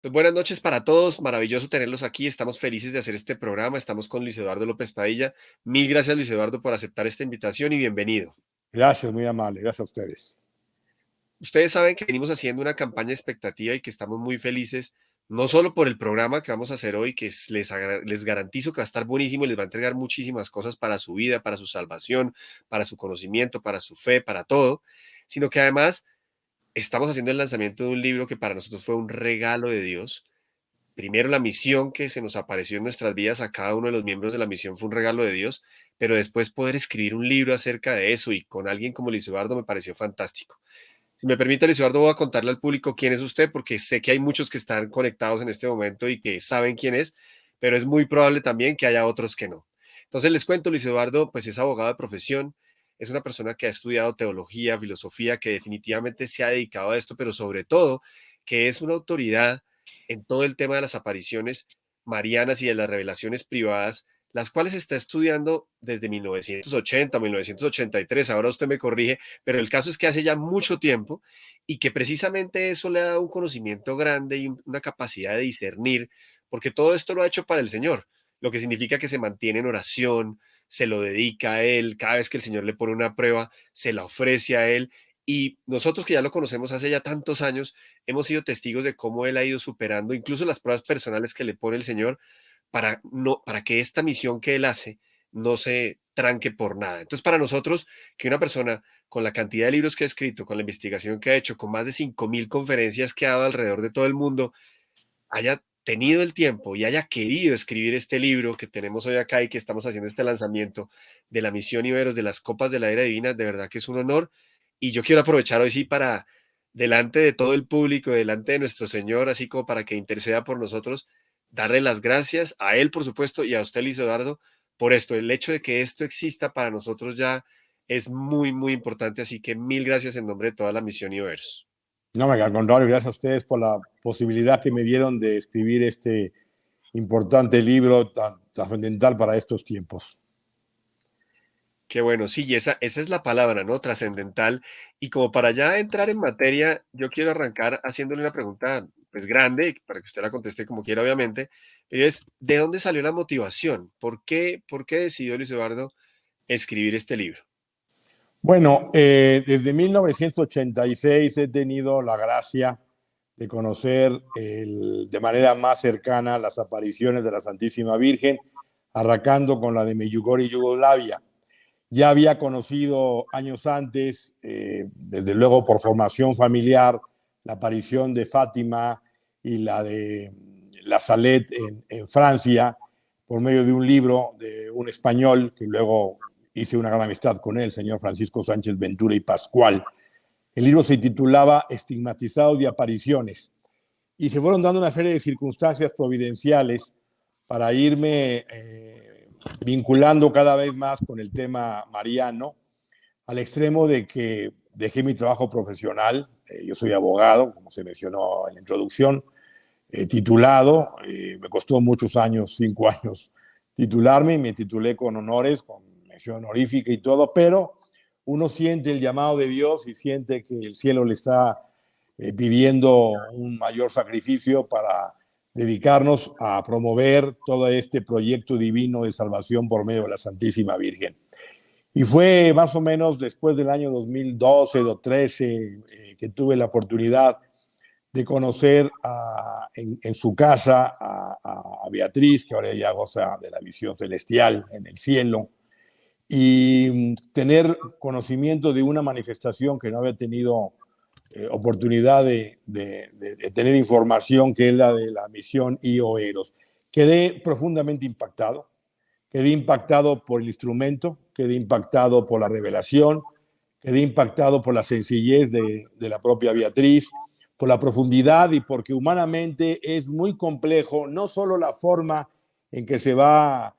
Pues buenas noches para todos, maravilloso tenerlos aquí, estamos felices de hacer este programa, estamos con Luis Eduardo López Padilla. Mil gracias Luis Eduardo por aceptar esta invitación y bienvenido. Gracias, muy amable, gracias a ustedes. Ustedes saben que venimos haciendo una campaña de expectativa y que estamos muy felices, no solo por el programa que vamos a hacer hoy, que les garantizo que va a estar buenísimo y les va a entregar muchísimas cosas para su vida, para su salvación, para su conocimiento, para su fe, para todo, sino que además estamos haciendo el lanzamiento de un libro que para nosotros fue un regalo de Dios. Primero, la misión que se nos apareció en nuestras vidas a cada uno de los miembros de la misión fue un regalo de Dios, pero después poder escribir un libro acerca de eso y con alguien como Luis Eduardo me pareció fantástico. Si me permite, Luis Eduardo, voy a contarle al público quién es usted, porque sé que hay muchos que están conectados en este momento y que saben quién es, pero es muy probable también que haya otros que no. Entonces les cuento, Luis Eduardo, pues es abogado de profesión, es una persona que ha estudiado teología, filosofía, que definitivamente se ha dedicado a esto, pero sobre todo que es una autoridad en todo el tema de las apariciones marianas y de las revelaciones privadas, las cuales está estudiando desde 1980, 1983, ahora usted me corrige, pero el caso es que hace ya mucho tiempo y que precisamente eso le ha dado un conocimiento grande y una capacidad de discernir, porque todo esto lo ha hecho para el Señor, lo que significa que se mantiene en oración, se lo dedica a Él, cada vez que el Señor le pone una prueba, se la ofrece a Él. Y nosotros que ya lo conocemos hace ya tantos años, hemos sido testigos de cómo Él ha ido superando incluso las pruebas personales que le pone el Señor para que esta misión que Él hace no se tranque por nada. Entonces, para nosotros, que una persona con la cantidad de libros que ha escrito, con la investigación que ha hecho, con más de 5.000 conferencias que ha dado alrededor de todo el mundo, haya tenido el tiempo y haya querido escribir este libro que tenemos hoy acá y que estamos haciendo este lanzamiento de la misión Iberos de las Copas de la Era Divina, de verdad que es un honor. Y yo quiero aprovechar hoy sí para, delante de todo el público, delante de nuestro Señor, así como para que interceda por nosotros, darle las gracias a Él, por supuesto, y a usted, Luis Eduardo, por esto. El hecho de que esto exista para nosotros ya es muy, muy importante. Así que mil gracias en nombre de toda la misión Iberos. No, al contrario, gracias a ustedes por la posibilidad que me dieron de escribir este importante libro tan trascendental para estos tiempos. Qué bueno, sí, y esa es la palabra, ¿no? Trascendental. Y como para ya entrar en materia, yo quiero arrancar haciéndole una pregunta, pues grande, para que usted la conteste como quiera, obviamente, pero es, ¿de dónde salió la motivación? ¿Por qué decidió Luis Eduardo escribir este libro? Bueno, desde 1986 he tenido la gracia de conocer de manera más cercana las apariciones de la Santísima Virgen, arrancando con la de Medjugorje y Yugoslavia. Ya había conocido años antes, desde luego por formación familiar, la aparición de Fátima y la de La Salette en Francia, por medio de un libro de un español que luego hice una gran amistad con él, el señor Francisco Sánchez Ventura y Pascual. El libro se titulaba Estigmatizados de apariciones y se fueron dando una serie de circunstancias providenciales para irme vinculando cada vez más con el tema mariano, al extremo de que dejé mi trabajo profesional. Yo soy abogado, como se mencionó en la introducción, titulado. Me costó muchos años, 5 años, titularme y me titulé con honores, con mención honorífica y todo, pero uno siente el llamado de Dios y siente que el cielo le está pidiendo un mayor sacrificio para dedicarnos a promover todo este proyecto divino de salvación por medio de la Santísima Virgen. Y fue más o menos después del año 2012 o 13 que tuve la oportunidad de conocer en su casa a Beatriz, que ahora ya goza de la visión celestial en el cielo, y tener conocimiento de una manifestación que no había tenido oportunidad de tener información, que es la de la misión Io Eros. Quedé profundamente impactado, quedé impactado por el instrumento, quedé impactado por la revelación, quedé impactado por la sencillez de la propia Beatriz, por la profundidad y porque humanamente es muy complejo, no solo la forma en que se va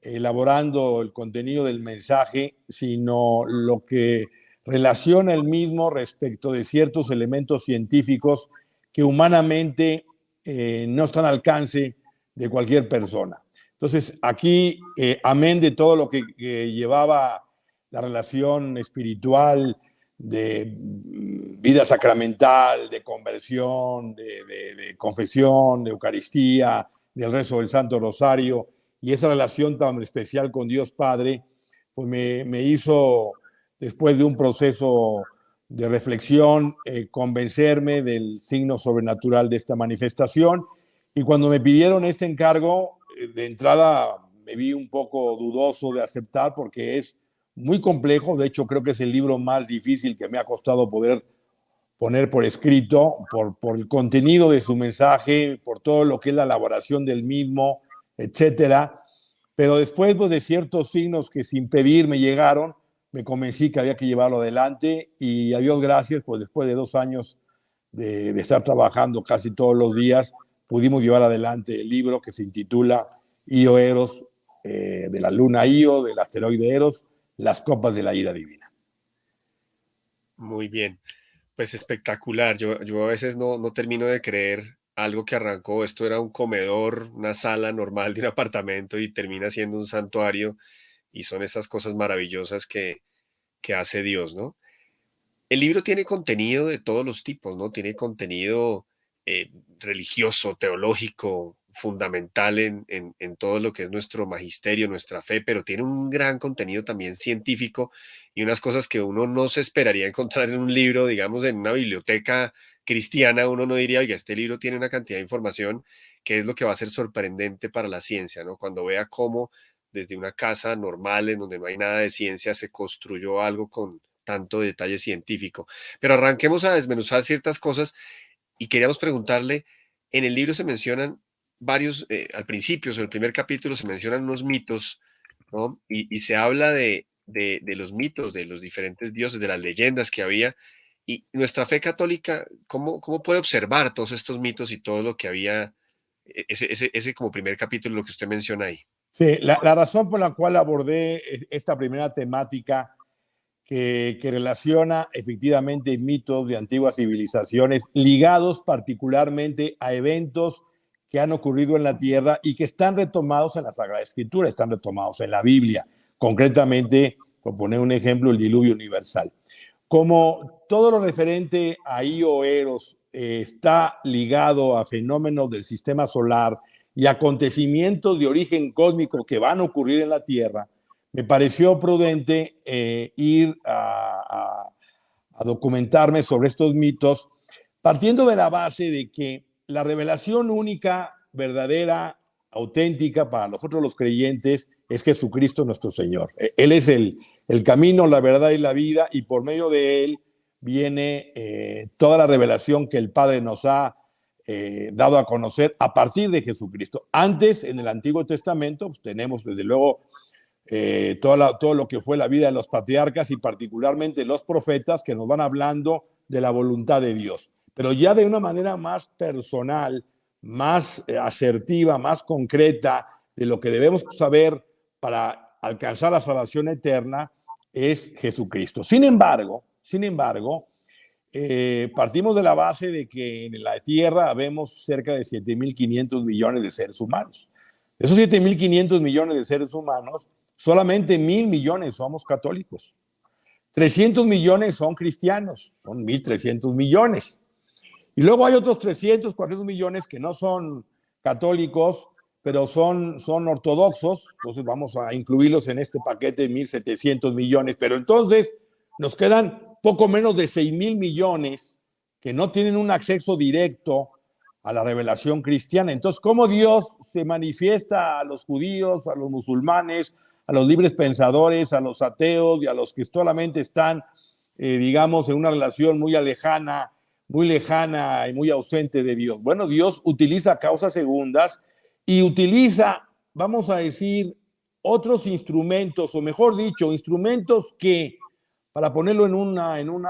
elaborando el contenido del mensaje, sino lo que relaciona el mismo respecto de ciertos elementos científicos que humanamente no están al alcance de cualquier persona. Entonces, aquí, amén de todo lo que llevaba la relación espiritual de vida sacramental, de conversión, de confesión, de Eucaristía, del rezo del Santo Rosario, y esa relación tan especial con Dios Padre, pues me hizo, después de un proceso de reflexión, convencerme del signo sobrenatural de esta manifestación. Y cuando me pidieron este encargo, de entrada me vi un poco dudoso de aceptar porque es muy complejo. De hecho, creo que es el libro más difícil que me ha costado poder poner por escrito, por el contenido de su mensaje, por todo lo que es la elaboración del mismo, etcétera. Pero después, pues, de ciertos signos que sin pedir me llegaron, me convencí que había que llevarlo adelante, y a Dios gracias, pues después de 2 años de estar trabajando casi todos los días, pudimos llevar adelante el libro que se intitula Io Eros, de la luna Io, del asteroide Eros, las copas de la ira divina. Muy bien. Pues espectacular. Yo a veces no termino de creer algo que arrancó. Esto era un comedor, una sala normal de un apartamento y termina siendo un santuario y son esas cosas maravillosas que hace Dios, ¿no? El libro tiene contenido de todos los tipos, ¿no? Tiene contenido religioso, teológico, fundamental en todo lo que es nuestro magisterio, nuestra fe, pero tiene un gran contenido también científico y unas cosas que uno no se esperaría encontrar en un libro, digamos, en una biblioteca cristiana. Uno no diría, oiga, este libro tiene una cantidad de información que es lo que va a ser sorprendente para la ciencia, ¿no? Cuando vea cómo desde una casa normal en donde no hay nada de ciencia se construyó algo con tanto detalle científico. Pero arranquemos a desmenuzar ciertas cosas y queríamos preguntarle, en el libro se mencionan varios, al principio, en el primer capítulo se mencionan unos mitos, ¿no? Y se habla de los mitos, de los diferentes dioses, de las leyendas que había. Y nuestra fe católica, ¿cómo puede observar todos estos mitos y todo lo que había, ese como primer capítulo, lo que usted menciona ahí? Sí, la razón por la cual abordé esta primera temática que relaciona efectivamente mitos de antiguas civilizaciones ligados particularmente a eventos que han ocurrido en la Tierra y que están retomados en la Sagrada Escritura, están retomados en la Biblia. Concretamente, por poner un ejemplo, el diluvio universal. Como todo lo referente a Io Eros está ligado a fenómenos del sistema solar y acontecimientos de origen cósmico que van a ocurrir en la Tierra, me pareció prudente ir a documentarme sobre estos mitos, partiendo de la base de que la revelación única, verdadera, auténtica para nosotros los creyentes es Jesucristo nuestro Señor. Él es el camino, la verdad y la vida, y por medio de Él viene toda la revelación que el Padre nos ha dado a conocer a partir de Jesucristo. Antes, en el Antiguo Testamento, pues, tenemos desde luego todo lo que fue la vida de los patriarcas y particularmente los profetas que nos van hablando de la voluntad de Dios, pero ya de una manera más personal, más asertiva, más concreta, de lo que debemos saber para alcanzar la salvación eterna es Jesucristo. Sin embargo, partimos de la base de que en la Tierra habemos cerca de 7.500 millones de seres humanos. De esos 7.500 millones de seres humanos, solamente 1.000 millones somos católicos. 300 millones son cristianos, son 1.300 millones. Y luego hay otros 300, 400 millones que no son católicos, pero son ortodoxos. Entonces vamos a incluirlos en este paquete de 1.700 millones. Pero entonces nos quedan poco menos de 6.000 millones que no tienen un acceso directo a la revelación cristiana. Entonces, ¿cómo Dios se manifiesta a los judíos, a los musulmanes, a los libres pensadores, a los ateos y a los que solamente están, digamos, en una relación muy lejana y muy ausente de Dios? Bueno, Dios utiliza causas segundas y utiliza, vamos a decir, otros instrumentos, o mejor dicho, instrumentos que, para ponerlo en un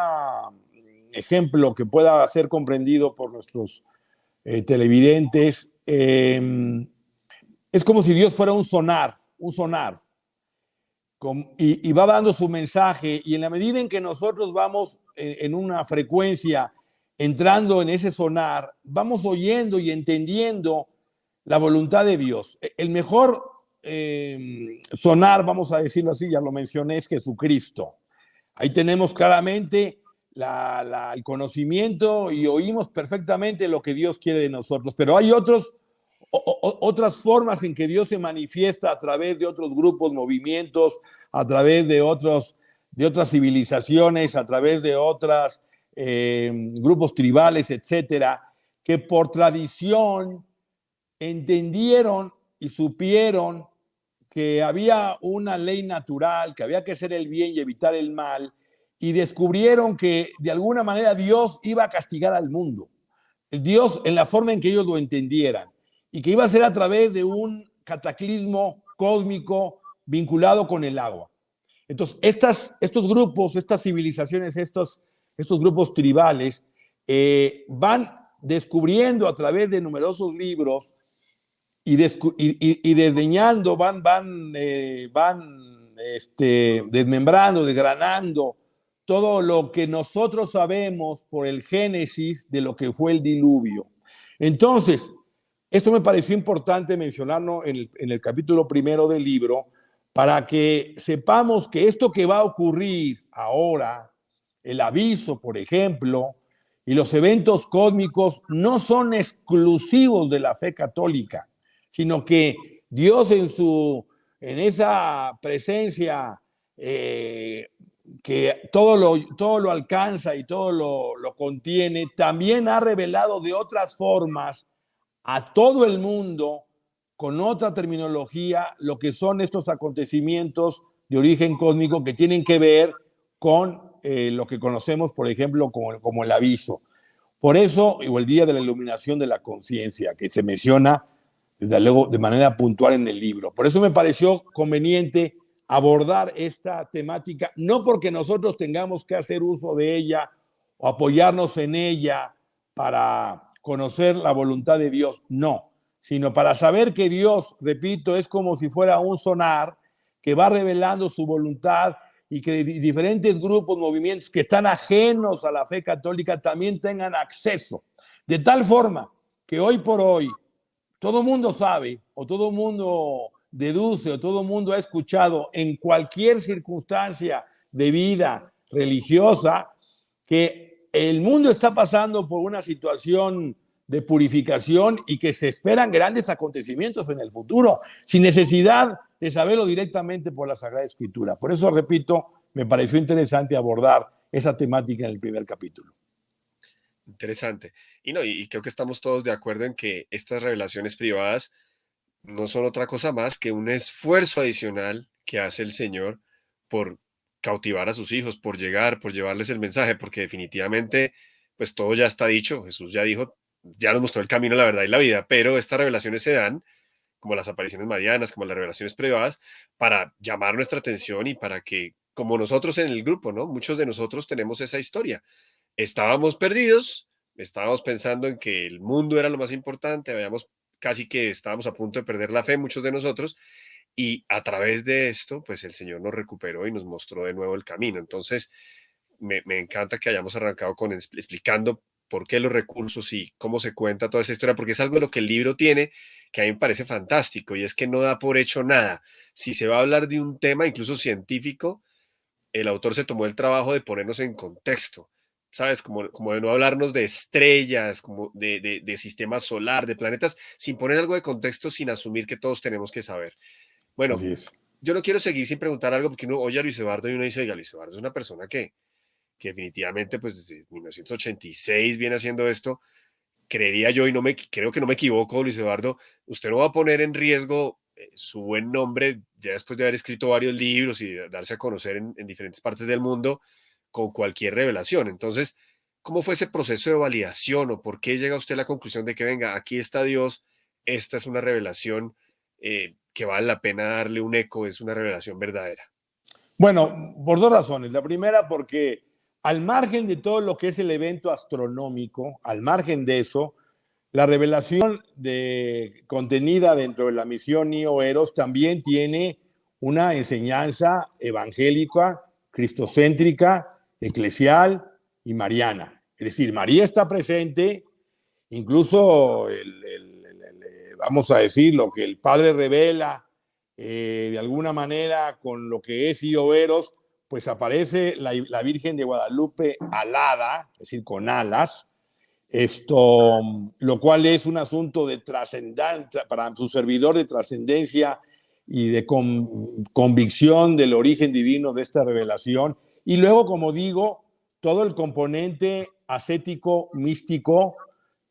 ejemplo que pueda ser comprendido por nuestros televidentes, es como si Dios fuera un sonar, y va dando su mensaje, y en la medida en que nosotros vamos en una frecuencia entrando en ese sonar, vamos oyendo y entendiendo la voluntad de Dios. El mejor sonar, vamos a decirlo así, ya lo mencioné, es Jesucristo. Ahí tenemos claramente el conocimiento y oímos perfectamente lo que Dios quiere de nosotros. Pero hay otras formas en que Dios se manifiesta a través de otros grupos, movimientos, a través de otras civilizaciones, a través de otros grupos tribales, etcétera, que por tradición entendieron y supieron que había una ley natural, que había que hacer el bien y evitar el mal, y descubrieron que de alguna manera Dios iba a castigar al mundo. El Dios en la forma en que ellos lo entendieran, y que iba a ser a través de un cataclismo cósmico vinculado con el agua. Entonces, estos grupos, estas civilizaciones, estos grupos tribales, van descubriendo a través de numerosos libros y desdeñando, van desmembrando, desgranando todo lo que nosotros sabemos por el Génesis de lo que fue el diluvio. Entonces, esto me pareció importante mencionarlo en el capítulo primero del libro, para que sepamos que esto que va a ocurrir ahora, el aviso, por ejemplo, y los eventos cósmicos no son exclusivos de la fe católica, sino que Dios en esa presencia que todo lo alcanza y todo lo contiene, también ha revelado de otras formas a todo el mundo, con otra terminología, lo que son estos acontecimientos de origen cósmico que tienen que ver con lo que conocemos, por ejemplo, como el aviso. Por eso, o el día de la iluminación de la conciencia, que se menciona desde luego de manera puntual en el libro. Por eso me pareció conveniente abordar esta temática, no porque nosotros tengamos que hacer uso de ella o apoyarnos en ella para conocer la voluntad de Dios, no, sino para saber que Dios, repito, es como si fuera un sonar que va revelando su voluntad, y que diferentes grupos, movimientos que están ajenos a la fe católica también tengan acceso, de tal forma que hoy por hoy todo mundo sabe, o todo mundo deduce, o todo mundo ha escuchado en cualquier circunstancia de vida religiosa, que el mundo está pasando por una situación de purificación y que se esperan grandes acontecimientos en el futuro, sin necesidad de saberlo directamente por la Sagrada Escritura. Por eso, repito, me pareció interesante abordar esa temática en el primer capítulo. Interesante. Y no, y creo que estamos todos de acuerdo en que estas revelaciones privadas no son otra cosa más que un esfuerzo adicional que hace el Señor por cautivar a sus hijos, por llegar, por llevarles el mensaje, porque definitivamente, pues todo ya está dicho. Jesús ya dijo, ya nos mostró el camino, la verdad y la vida, pero estas revelaciones se dan, como las apariciones marianas, como las revelaciones privadas, para llamar nuestra atención y para que, como nosotros en el grupo, ¿no? Muchos de nosotros tenemos esa historia. Estábamos perdidos, estábamos pensando en que el mundo era lo más importante, habíamos casi que estábamos a punto de perder la fe, muchos de nosotros, y a través de esto, pues el Señor nos recuperó y nos mostró de nuevo el camino. Entonces, me encanta que hayamos arrancado con explicando por qué los recursos y cómo se cuenta toda esa historia, porque es algo de lo que el libro tiene, que a mí me parece fantástico, y es que no da por hecho nada. Si se va a hablar de un tema, incluso científico, el autor se tomó el trabajo de ponernos en contexto, ¿sabes? Como de no hablarnos de estrellas, como de sistema solar, de planetas, sin poner algo de contexto, sin asumir que todos tenemos que saber. Bueno, Así es. yo no quiero seguir sin preguntar algo, porque uno oye a Luis Eduardo y uno dice, oiga, Luis Eduardo es una persona que definitivamente, pues desde 1986 viene haciendo esto. Creería yo, y creo que no me equivoco, Luis Eduardo, usted no va a poner en riesgo su buen nombre, ya después de haber escrito varios libros y darse a conocer en diferentes partes del mundo, con cualquier revelación. Entonces, ¿cómo fue ese proceso de validación, o por qué llega usted a la conclusión de que, venga, aquí está Dios, esta es una revelación que vale la pena darle un eco, es una revelación verdadera? Bueno, por dos razones. La primera, porque al margen de todo lo que es el evento astronómico, al margen de eso, la revelación contenida dentro de la misión Nio Eros también tiene una enseñanza evangélica, cristocéntrica, eclesial y mariana. Es decir, María está presente, incluso vamos a decir, lo que el Padre revela de alguna manera con lo que es Nio Eros, pues aparece la Virgen de Guadalupe alada, es decir, con alas, lo cual es un asunto de trascendencia para su servidor, de trascendencia y de convicción del origen divino de esta revelación. Y luego, como digo, todo el componente ascético, místico,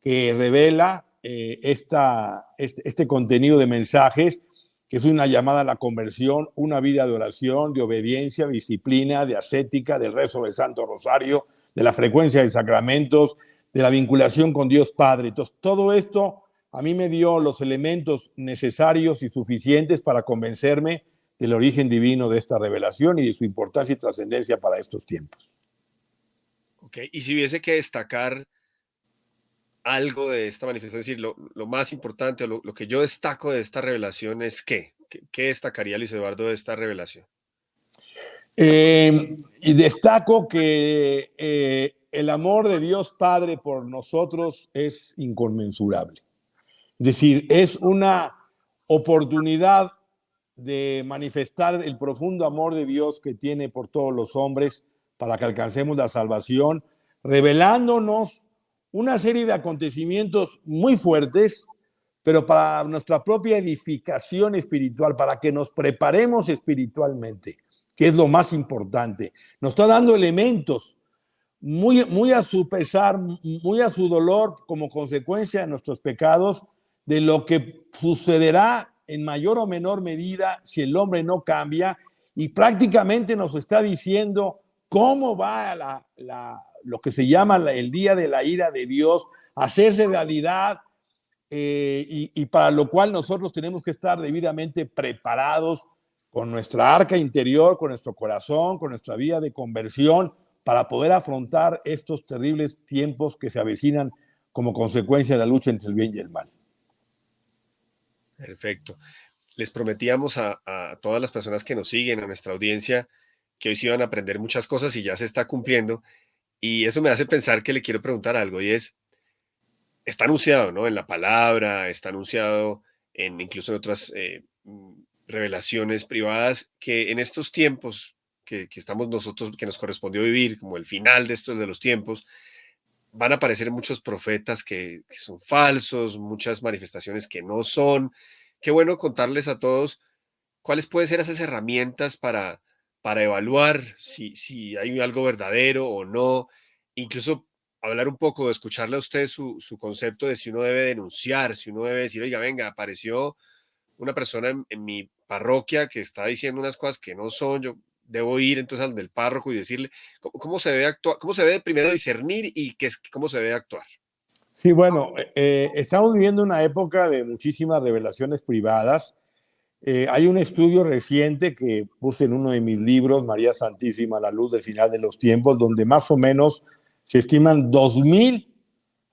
que revela este contenido de mensajes, que es una llamada a la conversión, una vida de oración, de obediencia, de disciplina, de ascética, del rezo del Santo Rosario, de la frecuencia de sacramentos, de la vinculación con Dios Padre. Entonces, todo esto a mí me dio los elementos necesarios y suficientes para convencerme del origen divino de esta revelación y de su importancia y trascendencia para estos tiempos. Ok, y si hubiese que destacar algo de esta manifestación, es decir, lo más importante o lo que yo destaco de esta revelación es ¿qué destacaría Luis Eduardo de esta revelación? Y destaco que el amor de Dios Padre por nosotros es inconmensurable. Es decir, es una oportunidad de manifestar el profundo amor de Dios que tiene por todos los hombres para que alcancemos la salvación, revelándonos una serie de acontecimientos muy fuertes, pero para nuestra propia edificación espiritual, para que nos preparemos espiritualmente, que es lo más importante. Nos está dando elementos muy a su pesar, muy a su dolor, como consecuencia de nuestros pecados, de lo que sucederá en mayor o menor medida si el hombre no cambia, y prácticamente nos está diciendo cómo va lo que se llama el día de la ira de Dios a hacerse realidad, y para lo cual nosotros tenemos que estar debidamente preparados con nuestra arca interior, con nuestro corazón, con nuestra vida de conversión, para poder afrontar estos terribles tiempos que se avecinan como consecuencia de la lucha entre el bien y el mal. Perfecto. Les prometíamos a todas las personas que nos siguen, a nuestra audiencia, que hoy sí iban a aprender muchas cosas y ya se está cumpliendo. Y eso me hace pensar que le quiero preguntar algo y es, está anunciado, ¿no? En la palabra, está anunciado incluso en otras revelaciones privadas, que en estos tiempos que estamos nosotros, que nos correspondió vivir, como el final de estos de los tiempos, van a aparecer muchos profetas que son falsos, muchas manifestaciones que no son. Qué bueno contarles a todos cuáles pueden ser esas herramientas para evaluar si hay algo verdadero o no, incluso hablar un poco, escucharle a usted su concepto de si uno debe denunciar, si uno debe decir, oiga, venga, apareció una persona en mi parroquia que está diciendo unas cosas que no son, yo debo ir entonces al del párroco y decirle cómo se debe actuar, cómo se debe primero discernir y cómo se debe actuar. Sí, bueno, estamos viviendo una época de muchísimas revelaciones privadas. Hay un estudio reciente que puse en uno de mis libros, María Santísima, la luz del final de los tiempos, donde más o menos se estiman 2000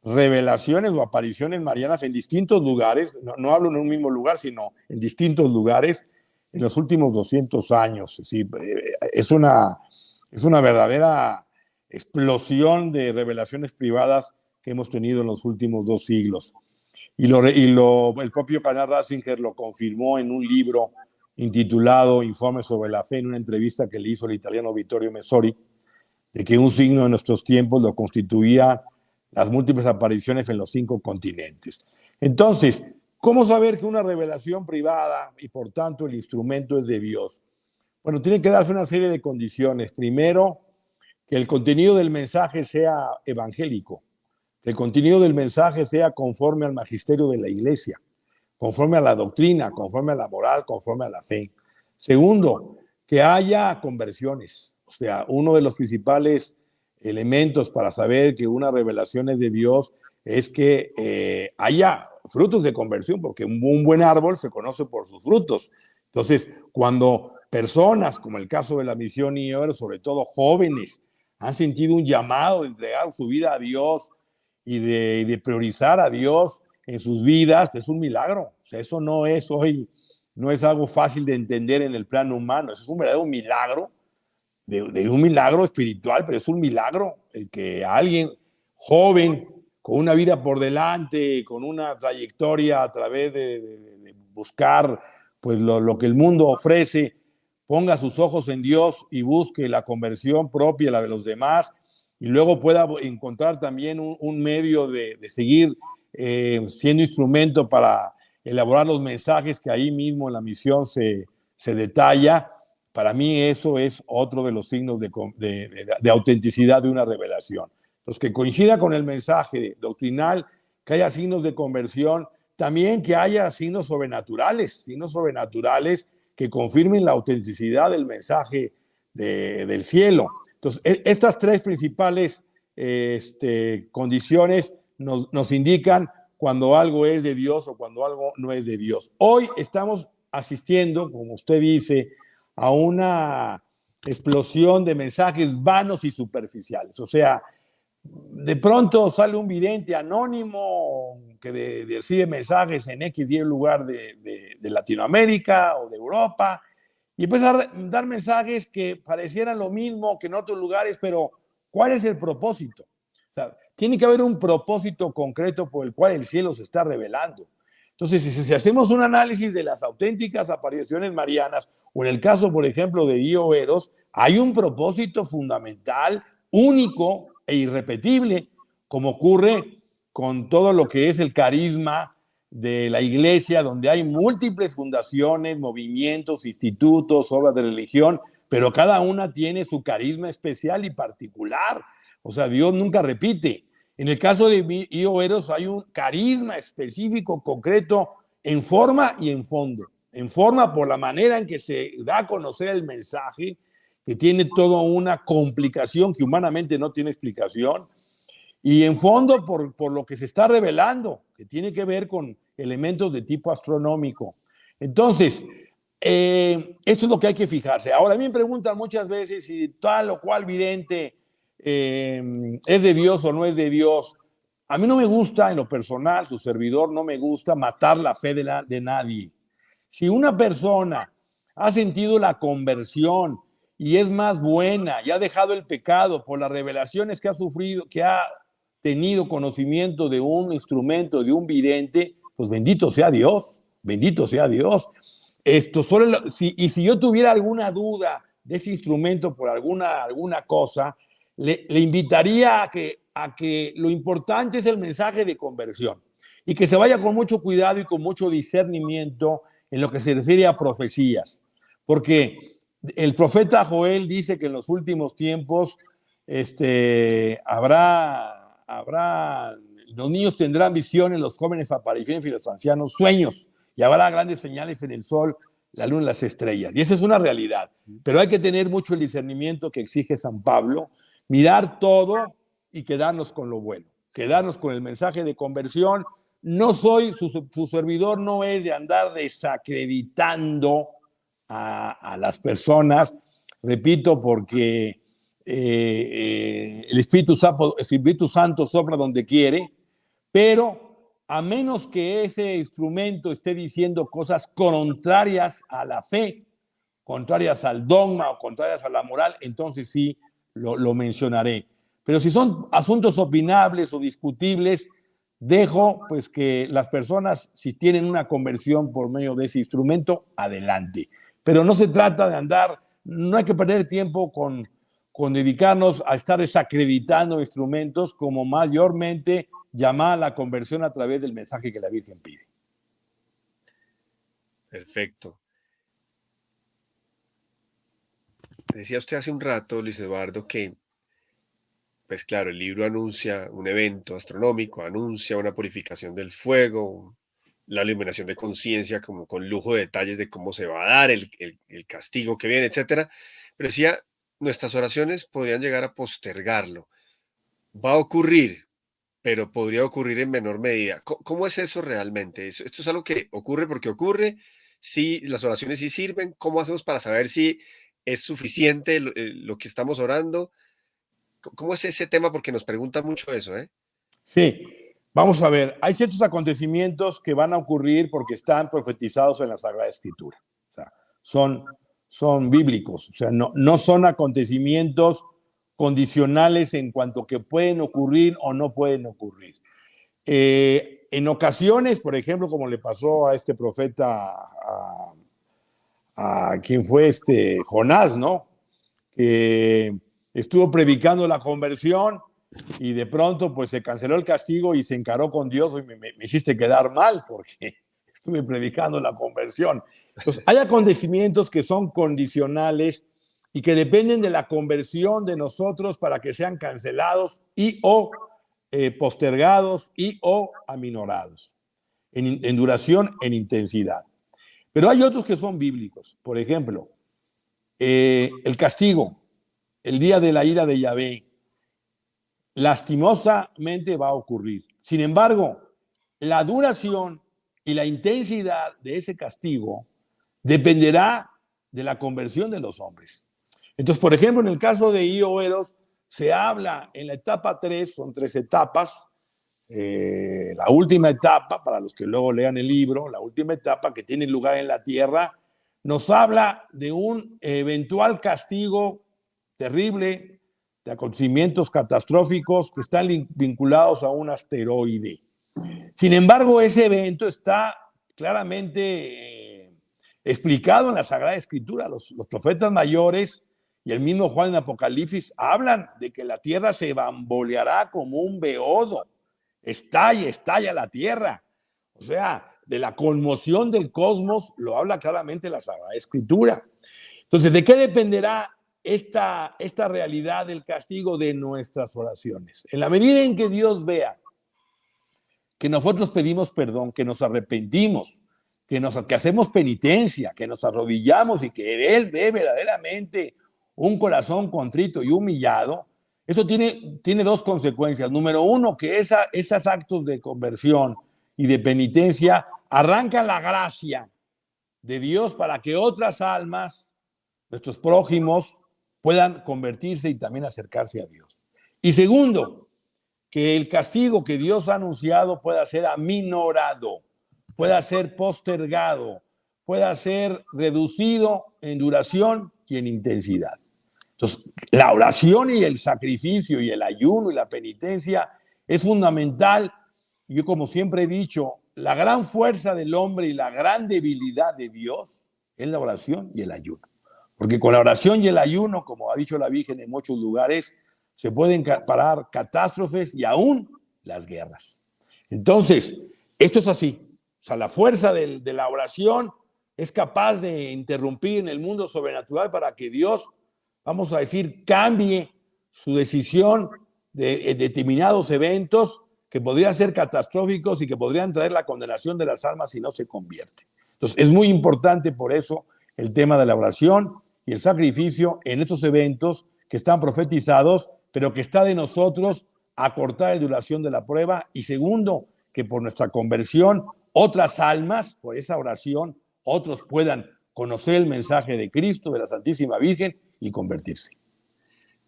revelaciones o apariciones marianas en distintos lugares, no hablo en un mismo lugar, sino en distintos lugares en los últimos 200 años. Sí, es una verdadera explosión de revelaciones privadas que hemos tenido en los últimos 2 siglos. El propio Canal Ratzinger lo confirmó en un libro intitulado Informe sobre la fe, en una entrevista que le hizo el italiano Vittorio Messori, de que un signo de nuestros tiempos lo constituía las múltiples apariciones en los 5 continentes. Entonces, ¿cómo saber que una revelación privada y por tanto el instrumento es de Dios? Bueno, tiene que darse una serie de condiciones. Primero, que el contenido del mensaje sea evangélico, que el contenido del mensaje sea conforme al magisterio de la Iglesia, conforme a la doctrina, conforme a la moral, conforme a la fe. Segundo, que haya conversiones. O sea, uno de los principales elementos para saber que una revelación es de Dios es que haya frutos de conversión, porque un buen árbol se conoce por sus frutos. Entonces, cuando personas, como el caso de la misión IOR, sobre todo jóvenes, han sentido un llamado de entregar su vida a Dios y de priorizar a Dios en sus vidas, es un milagro. O sea, eso no es hoy, no es algo fácil de entender en el plano humano, eso es un verdadero milagro, de un milagro espiritual, pero es un milagro el que alguien joven, con una vida por delante, con una trayectoria a través de buscar pues lo que el mundo ofrece, ponga sus ojos en Dios y busque la conversión propia, la de los demás, y luego pueda encontrar también un medio de seguir siendo instrumento para elaborar los mensajes que ahí mismo en la misión se detalla. Para mí eso es otro de los signos de autenticidad de una revelación. Entonces, que coincida con el mensaje doctrinal, que haya signos de conversión, también que haya signos sobrenaturales que confirmen la autenticidad del mensaje del cielo. Entonces, estas tres principales condiciones nos indican cuando algo es de Dios o cuando algo no es de Dios. Hoy estamos asistiendo, como usted dice, a una explosión de mensajes vanos y superficiales. O sea, de pronto sale un vidente anónimo que recibe mensajes en X y lugar de Latinoamérica o de Europa y empieza a dar mensajes que parecieran lo mismo que en otros lugares, pero ¿cuál es el propósito? O sea, tiene que haber un propósito concreto por el cual el cielo se está revelando. Entonces, si hacemos un análisis de las auténticas apariciones marianas, o en el caso, por ejemplo, de Io Eros, hay un propósito fundamental, único e irrepetible, como ocurre con todo lo que es el carisma de la iglesia, donde hay múltiples fundaciones, movimientos, institutos, obras de religión, pero cada una tiene su carisma especial y particular. O sea, Dios nunca repite. En el caso de Io Eros hay un carisma específico, concreto, en forma y en fondo. En forma por la manera en que se da a conocer el mensaje, que tiene toda una complicación que humanamente no tiene explicación, y en fondo por lo que se está revelando, que tiene que ver con elementos de tipo astronómico. Entonces, esto es lo que hay que fijarse. Ahora, a mí me preguntan muchas veces si tal o cual vidente es de Dios o no es de Dios. A mí no me gusta, en lo personal, su servidor, no me gusta matar la fe de nadie. Si una persona ha sentido la conversión y es más buena y ha dejado el pecado por las revelaciones que ha sufrido, que ha tenido conocimiento de un instrumento, de un vidente, pues bendito sea Dios, bendito sea Dios. Si yo tuviera alguna duda de ese instrumento por alguna cosa, le invitaría a que lo importante es el mensaje de conversión y que se vaya con mucho cuidado y con mucho discernimiento en lo que se refiere a profecías, porque el profeta Joel dice que en los últimos tiempos los niños tendrán visiones, los jóvenes apariciones y los ancianos sueños, y habrá grandes señales en el sol, la luna y las estrellas. Y esa es una realidad, pero hay que tener mucho el discernimiento que exige San Pablo, mirar todo y quedarnos con lo bueno, quedarnos con el mensaje de conversión. No soy, su servidor no es de andar desacreditando a las personas, repito, porque el Espíritu Santo sopla donde quiere, pero a menos que ese instrumento esté diciendo cosas contrarias a la fe, contrarias al dogma o contrarias a la moral, entonces sí lo mencionaré. Pero si son asuntos opinables o discutibles, dejo pues que las personas, si tienen una conversión por medio de ese instrumento, adelante. Pero no se trata de andar, no hay que perder tiempo con dedicarnos a estar desacreditando instrumentos, como mayormente llamar a la conversión a través del mensaje que la Virgen pide. Perfecto. Decía usted hace un rato, Luis Eduardo, que, pues claro, el libro anuncia un evento astronómico, anuncia una purificación del fuego, la iluminación de conciencia, como con lujo de detalles de cómo se va a dar, el castigo que viene, etcétera. Pero decía, nuestras oraciones podrían llegar a postergarlo. Va a ocurrir, pero podría ocurrir en menor medida. ¿Cómo es eso realmente? ¿Esto es algo que ocurre porque ocurre? ¿Sí, las oraciones sí sirven? ¿Cómo hacemos para saber si es suficiente lo que estamos orando? ¿Cómo es ese tema? Porque nos preguntan mucho eso, ¿eh? Sí, vamos a ver, hay ciertos acontecimientos que van a ocurrir porque están profetizados en la Sagrada Escritura. O sea, son bíblicos, o sea, no son acontecimientos condicionales en cuanto que pueden ocurrir o no pueden ocurrir. En ocasiones, por ejemplo, como le pasó a este profeta, a quien fue Jonás, ¿no? Que estuvo predicando la conversión y de pronto pues se canceló el castigo y se encaró con Dios y me hiciste quedar mal porque estuve predicando la conversión. Entonces, hay acontecimientos que son condicionales y que dependen de la conversión de nosotros para que sean cancelados y o postergados y o aminorados en duración, en intensidad. Pero hay otros que son bíblicos. Por ejemplo, el castigo, el día de la ira de Yahvé, lastimosamente va a ocurrir. Sin embargo, la duración y la intensidad de ese castigo dependerá de la conversión de los hombres. Entonces, por ejemplo, en el caso de Ioeros, se habla en la etapa 3, son 3 etapas, la última etapa, para los que luego lean el libro, la última etapa que tiene lugar en la tierra, nos habla de un eventual castigo terrible, de acontecimientos catastróficos que están vinculados a un asteroide. Sin embargo, ese evento está claramente explicado en la Sagrada Escritura. Los profetas mayores y el mismo Juan en Apocalipsis hablan de que la tierra se bamboleará como un beodo. Estalla la tierra. O sea, de la conmoción del cosmos lo habla claramente la Sagrada Escritura. Entonces, ¿de qué dependerá esta realidad del castigo? De nuestras oraciones. En la medida en que Dios vea que nosotros pedimos perdón, que nos arrepentimos, que hacemos penitencia, que nos arrodillamos y que Él ve verdaderamente un corazón contrito y humillado, eso tiene 2 consecuencias. Número 1, que esos actos de conversión y de penitencia arrancan la gracia de Dios para que otras almas, nuestros prójimos, puedan convertirse y también acercarse a Dios. Y segundo, que el castigo que Dios ha anunciado pueda ser aminorado, pueda ser postergado, pueda ser reducido en duración y en intensidad. Entonces, la oración y el sacrificio y el ayuno y la penitencia es fundamental. Yo, como siempre he dicho, la gran fuerza del hombre y la gran debilidad de Dios es la oración y el ayuno. Porque con la oración y el ayuno, como ha dicho la Virgen en muchos lugares, se pueden parar catástrofes y aún las guerras. Entonces, esto es así. O sea, la fuerza de la oración es capaz de interrumpir en el mundo sobrenatural para que Dios, vamos a decir, cambie su decisión de determinados eventos que podrían ser catastróficos y que podrían traer la condenación de las almas si no se convierte. Entonces, es muy importante por eso el tema de la oración y el sacrificio en estos eventos que están profetizados, pero que está de nosotros acortar la duración de la prueba. Y segundo, que por nuestra conversión, otras almas, por esa oración, otros puedan conocer el mensaje de Cristo, de la Santísima Virgen, y convertirse.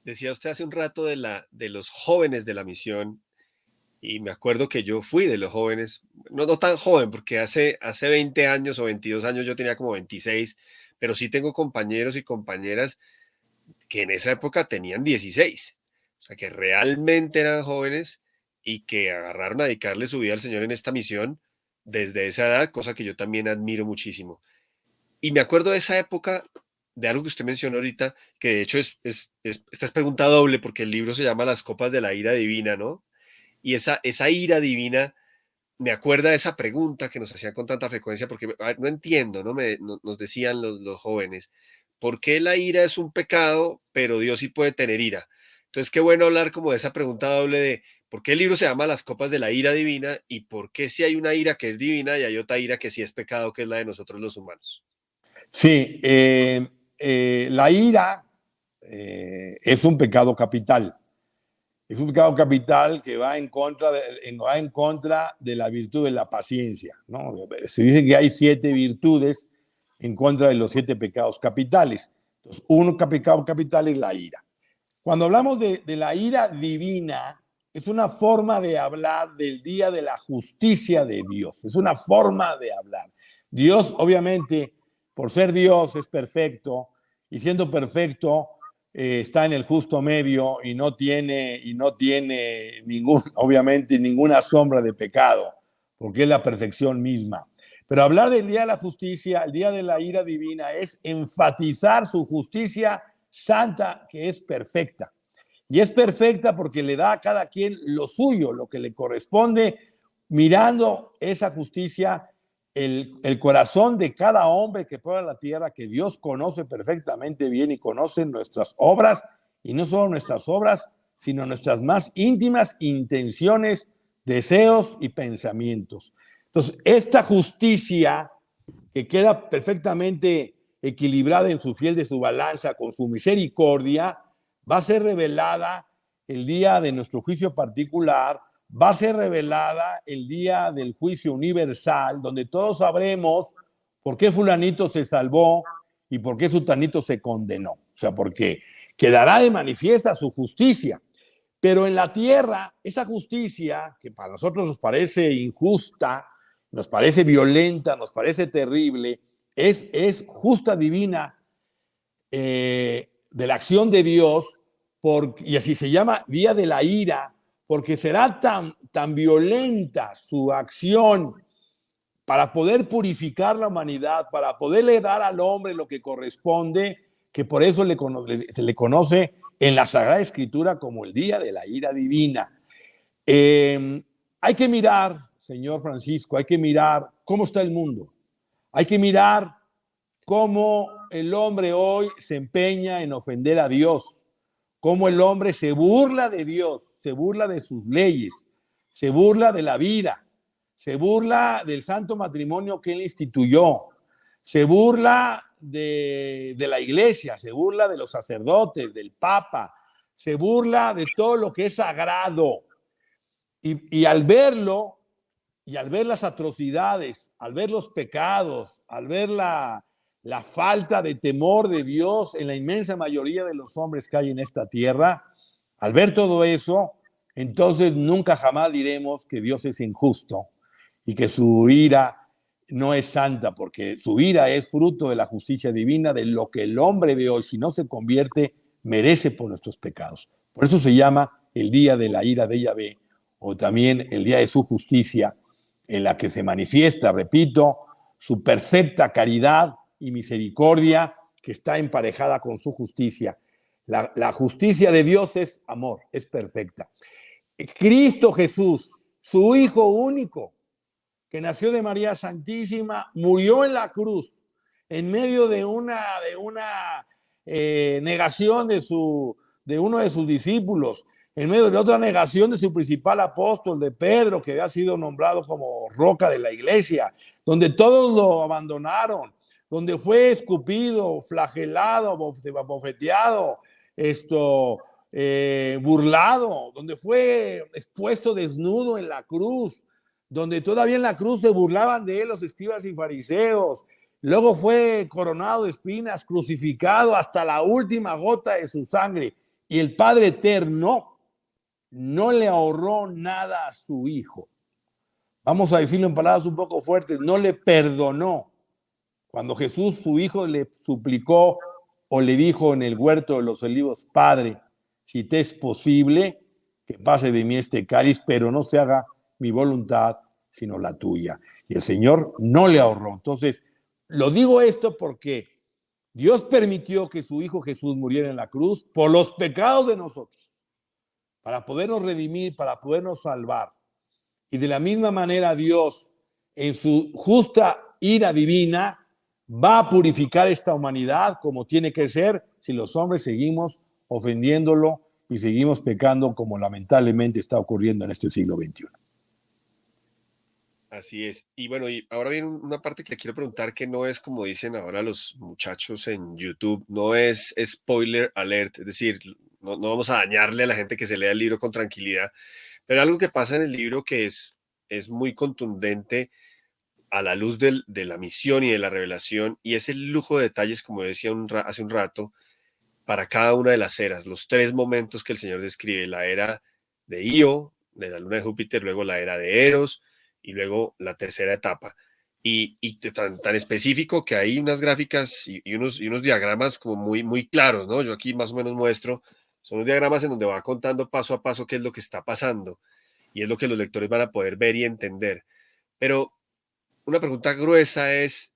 Decía usted hace un rato de los jóvenes de la misión, y me acuerdo que yo fui de los jóvenes, no tan joven, porque hace 20 años o 22 años yo tenía como 26, pero sí tengo compañeros y compañeras que en esa época tenían 16, o sea, que realmente eran jóvenes y que agarraron a dedicarle su vida al Señor en esta misión desde esa edad, cosa que yo también admiro muchísimo. Y me acuerdo de esa época, de algo que usted mencionó ahorita, que de hecho esta es pregunta doble, porque el libro se llama Las copas de la ira divina, ¿no? Y esa ira divina me acuerda de esa pregunta que nos hacían con tanta frecuencia, porque no entiendo, ¿no? Nos decían los jóvenes, ¿por qué la ira es un pecado, pero Dios sí puede tener ira? Entonces, qué bueno hablar como de esa pregunta doble de por qué el libro se llama Las copas de la ira divina y por qué si hay una ira que es divina y hay otra ira que sí es pecado, que es la de nosotros los humanos. Sí, la ira es un pecado capital. Es un pecado capital que va en contra de la virtud de la paciencia, ¿no? Se dice que hay 7 virtudes en contra de los 7 pecados capitales. Entonces, un pecado capital es la ira. Cuando hablamos de la ira divina, es una forma de hablar del día de la justicia de Dios. Es una forma de hablar. Dios, obviamente, por ser Dios, es perfecto, y siendo perfecto, está en el justo medio y no tiene obviamente ninguna sombra de pecado, porque es la perfección misma. Pero hablar del día de la justicia, el día de la ira divina, es enfatizar su justicia santa, que es perfecta. Y es perfecta porque le da a cada quien lo suyo, lo que le corresponde, mirando esa justicia, el corazón de cada hombre que pone la tierra, que Dios conoce perfectamente bien y conoce nuestras obras, y no solo nuestras obras, sino nuestras más íntimas intenciones, deseos y pensamientos. Entonces, esta justicia que queda perfectamente equilibrada en su fiel de su balanza con su misericordia, va a ser revelada el día de nuestro juicio particular, va a ser revelada el día del juicio universal, donde todos sabremos por qué fulanito se salvó y por qué sutanito se condenó. O sea, porque quedará de manifiesta su justicia. Pero en la tierra, esa justicia, que para nosotros nos parece injusta, nos parece violenta, nos parece terrible, es justa, divina, de la acción de Dios, y así se llama día de la ira, porque será tan violenta su acción para poder purificar la humanidad, para poderle dar al hombre lo que corresponde, que por eso se le conoce en la Sagrada Escritura como el día de la ira divina. Hay que mirar, señor Francisco, hay que mirar cómo está el mundo. Hay que mirar cómo el hombre hoy se empeña en ofender a Dios, cómo el hombre se burla de Dios, se burla de sus leyes, se burla de la vida, se burla del santo matrimonio que él instituyó, se burla de la iglesia, se burla de los sacerdotes, del papa, se burla de todo lo que es sagrado. Y al verlo, y al ver las atrocidades, al ver los pecados, al ver la falta de temor de Dios en la inmensa mayoría de los hombres que hay en esta tierra, al ver todo eso, entonces nunca jamás diremos que Dios es injusto y que su ira no es santa, porque su ira es fruto de la justicia divina, de lo que el hombre de hoy, si no se convierte, merece por nuestros pecados. Por eso se llama el día de la ira de Yahvé, o también el día de su justicia, en la que se manifiesta, repito, su perfecta caridad y misericordia, que está emparejada con su justicia. La justicia de Dios es amor, es perfecta. Cristo Jesús, su Hijo único, que nació de María Santísima, murió en la cruz en medio de una negación de uno de sus discípulos, en medio de otra negación de su principal apóstol, de Pedro, que había sido nombrado como roca de la iglesia, donde todos lo abandonaron, donde fue escupido, flagelado, bofeteado, burlado, donde fue expuesto desnudo en la cruz, donde todavía en la cruz se burlaban de él los escribas y fariseos. Luego fue coronado de espinas, crucificado hasta la última gota de su sangre. Y el Padre Eterno no le ahorró nada a su Hijo. Vamos a decirlo en palabras un poco fuertes, no le perdonó. Cuando Jesús, su Hijo, le suplicó o le dijo en el huerto de los olivos, Padre, si te es posible, que pase de mí este cáliz, pero no se haga mi voluntad, sino la tuya. Y el Señor no le ahorró. Entonces, lo digo esto porque Dios permitió que su Hijo Jesús muriera en la cruz por los pecados de nosotros, para podernos redimir, para podernos salvar. Y de la misma manera Dios, en su justa ira divina, va a purificar esta humanidad como tiene que ser si los hombres seguimos ofendiéndolo y seguimos pecando como lamentablemente está ocurriendo en este siglo XXI. Así es. Y bueno, y ahora viene una parte que quiero preguntar que no es como dicen ahora los muchachos en YouTube, no es spoiler alert, es decir, no vamos a dañarle a la gente que se lea el libro con tranquilidad, pero algo que pasa en el libro que es muy contundente a la luz de la misión y de la revelación, y es el lujo de detalles, como decía hace un rato, para cada una de las eras, los tres momentos que el Señor describe, la era de Io, de la luna de Júpiter, luego la era de Eros y luego la tercera etapa. Y tan específico que hay unas gráficas y unos diagramas como muy claros, ¿no? Yo aquí más o menos muestro, son los diagramas en donde va contando paso a paso qué es lo que está pasando y es lo que los lectores van a poder ver y entender. Pero una pregunta gruesa es,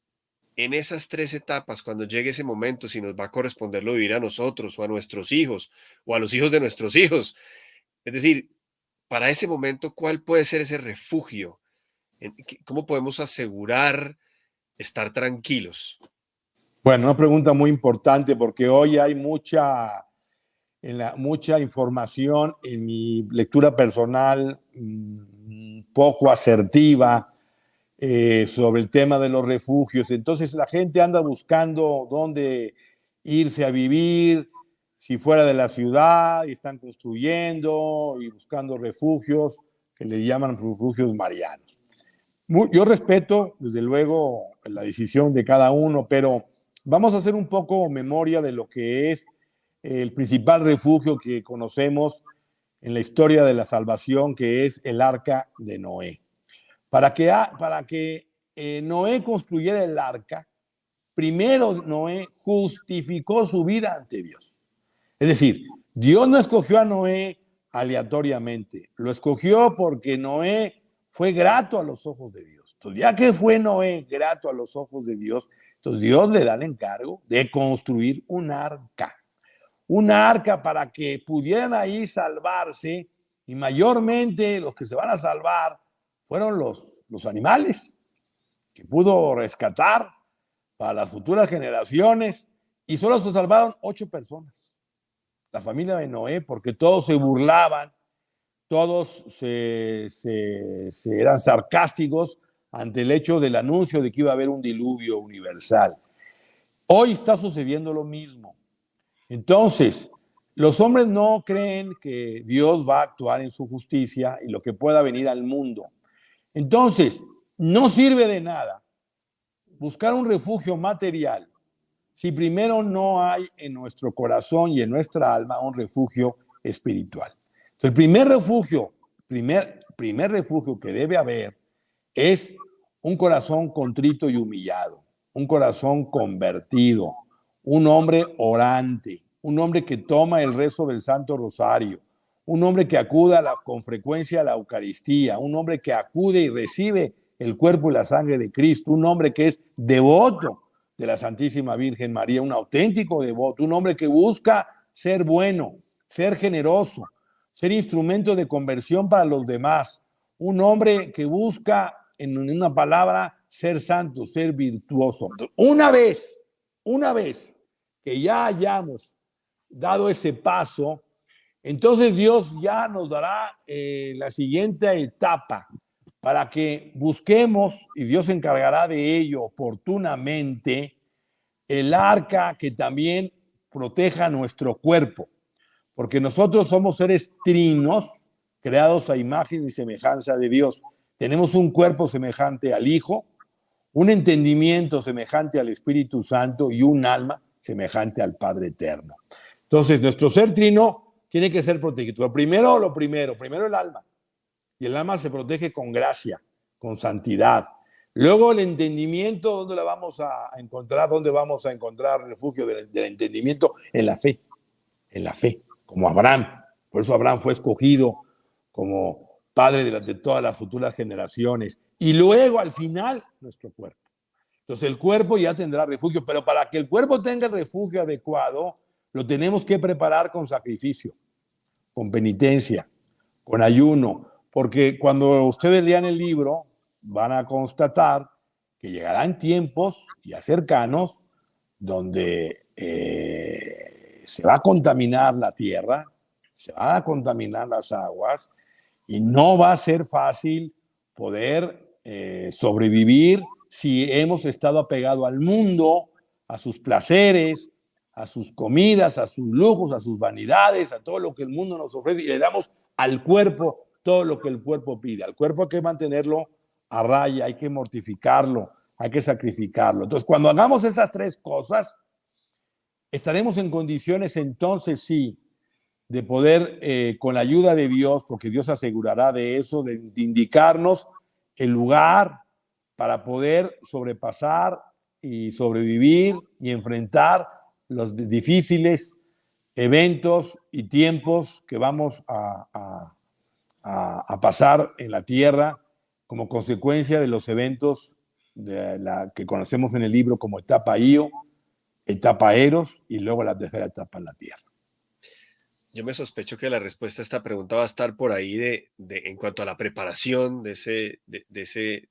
en esas tres etapas, cuando llegue ese momento, si nos va a corresponderlo vivir a nosotros o a nuestros hijos o a los hijos de nuestros hijos, es decir, para ese momento, ¿cuál puede ser ese refugio? ¿Cómo podemos asegurar estar tranquilos? Bueno, una pregunta muy importante porque hoy hay mucha información en mi lectura personal poco asertiva sobre el tema de los refugios. Entonces la gente anda buscando dónde irse a vivir, si fuera de la ciudad, y están construyendo y buscando refugios que le llaman refugios marianos. Yo respeto, desde luego, la decisión de cada uno, pero vamos a hacer un poco memoria de lo que es el principal refugio que conocemos en la historia de la salvación, que es el arca de Noé. Para que Noé construyera el arca, primero Noé justificó su vida ante Dios. Es decir, Dios no escogió a Noé aleatoriamente, lo escogió porque Noé fue grato a los ojos de Dios. Entonces, ya que fue Noé grato a los ojos de Dios, entonces Dios le da el encargo de construir un arca para que pudieran ahí salvarse, y mayormente los que se van a salvar fueron los animales que pudo rescatar para las futuras generaciones, y solo se salvaron 8 personas, la familia de Noé, porque todos se burlaban, todos eran sarcásticos ante el hecho del anuncio de que iba a haber un diluvio universal. Hoy está sucediendo lo mismo. Entonces, los hombres no creen que Dios va a actuar en su justicia y lo que pueda venir al mundo. Entonces, no sirve de nada buscar un refugio material si primero no hay en nuestro corazón y en nuestra alma un refugio espiritual. Entonces, el primer refugio que debe haber es un corazón contrito y humillado, un corazón convertido, un hombre orante, un hombre que toma el rezo del Santo Rosario, un hombre que acuda con frecuencia a la Eucaristía, un hombre que acude y recibe el cuerpo y la sangre de Cristo, un hombre que es devoto de la Santísima Virgen María, un auténtico devoto, un hombre que busca ser bueno, ser generoso, ser instrumento de conversión para los demás, un hombre que busca, en una palabra, ser santo, ser virtuoso. Una vez que ya hayamos dado ese paso, entonces Dios ya nos dará la siguiente etapa para que busquemos, y Dios se encargará de ello oportunamente, el arca que también proteja nuestro cuerpo, porque nosotros somos seres trinos, creados a imagen y semejanza de Dios. Tenemos un cuerpo semejante al Hijo, un entendimiento semejante al Espíritu Santo y un alma semejante al Padre Eterno. Entonces, nuestro ser trino tiene que ser protegido. Primero el alma. Y el alma se protege con gracia, con santidad. Luego el entendimiento, ¿dónde la vamos a encontrar? ¿Dónde vamos a encontrar el refugio del entendimiento? En la fe, como Abraham. Por eso Abraham fue escogido como padre de todas las futuras generaciones. Y luego, al final, nuestro cuerpo. Entonces el cuerpo ya tendrá refugio, pero para que el cuerpo tenga el refugio adecuado, lo tenemos que preparar con sacrificio, con penitencia, con ayuno, porque cuando ustedes lean el libro van a constatar que llegarán tiempos ya cercanos donde se va a contaminar la tierra, se van a contaminar las aguas y no va a ser fácil poder sobrevivir si hemos estado apegados al mundo, a sus placeres, a sus comidas, a sus lujos, a sus vanidades, a todo lo que el mundo nos ofrece, y le damos al cuerpo todo lo que el cuerpo pide. Al cuerpo hay que mantenerlo a raya, hay que mortificarlo, hay que sacrificarlo. Entonces, cuando hagamos esas tres cosas, estaremos en condiciones entonces sí de poder, con la ayuda de Dios, porque Dios asegurará de eso, de indicarnos el lugar para poder sobrepasar y sobrevivir y enfrentar los difíciles eventos y tiempos que vamos a pasar en la tierra como consecuencia de los eventos de la que conocemos en el libro como etapa Io, etapa Eros y luego la tercera etapa en la Tierra. Yo me sospecho que la respuesta a esta pregunta va a estar por ahí en cuanto a la preparación de ese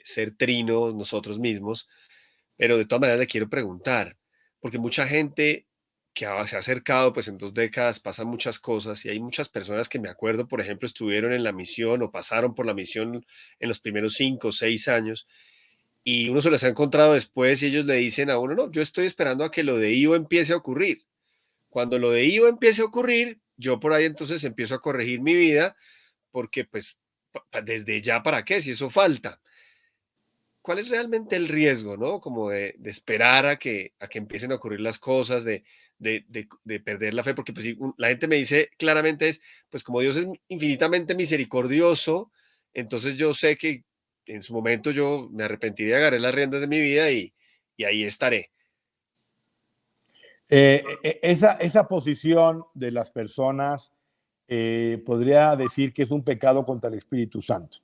ser trino nosotros mismos, pero de todas maneras le quiero preguntar, porque mucha gente se ha acercado, pues en 2 décadas pasan muchas cosas y hay muchas personas que me acuerdo, por ejemplo, estuvieron en la misión o pasaron por la misión en los primeros 5 o 6 años y uno se les ha encontrado después y ellos le dicen a uno, no, yo estoy esperando a que lo de IO empiece a ocurrir. Cuando lo de IO empiece a ocurrir, yo por ahí entonces empiezo a corregir mi vida porque pues desde ya para qué, si eso falta. ¿Cuál es realmente el riesgo, no? Como de esperar a que empiecen a ocurrir las cosas, de perder la fe, porque pues, si la gente me dice claramente es, pues como Dios es infinitamente misericordioso, entonces yo sé que en su momento yo me arrepentiré, agarré las riendas de mi vida y ahí estaré. Esa posición de las personas podría decir que es un pecado contra el Espíritu Santo.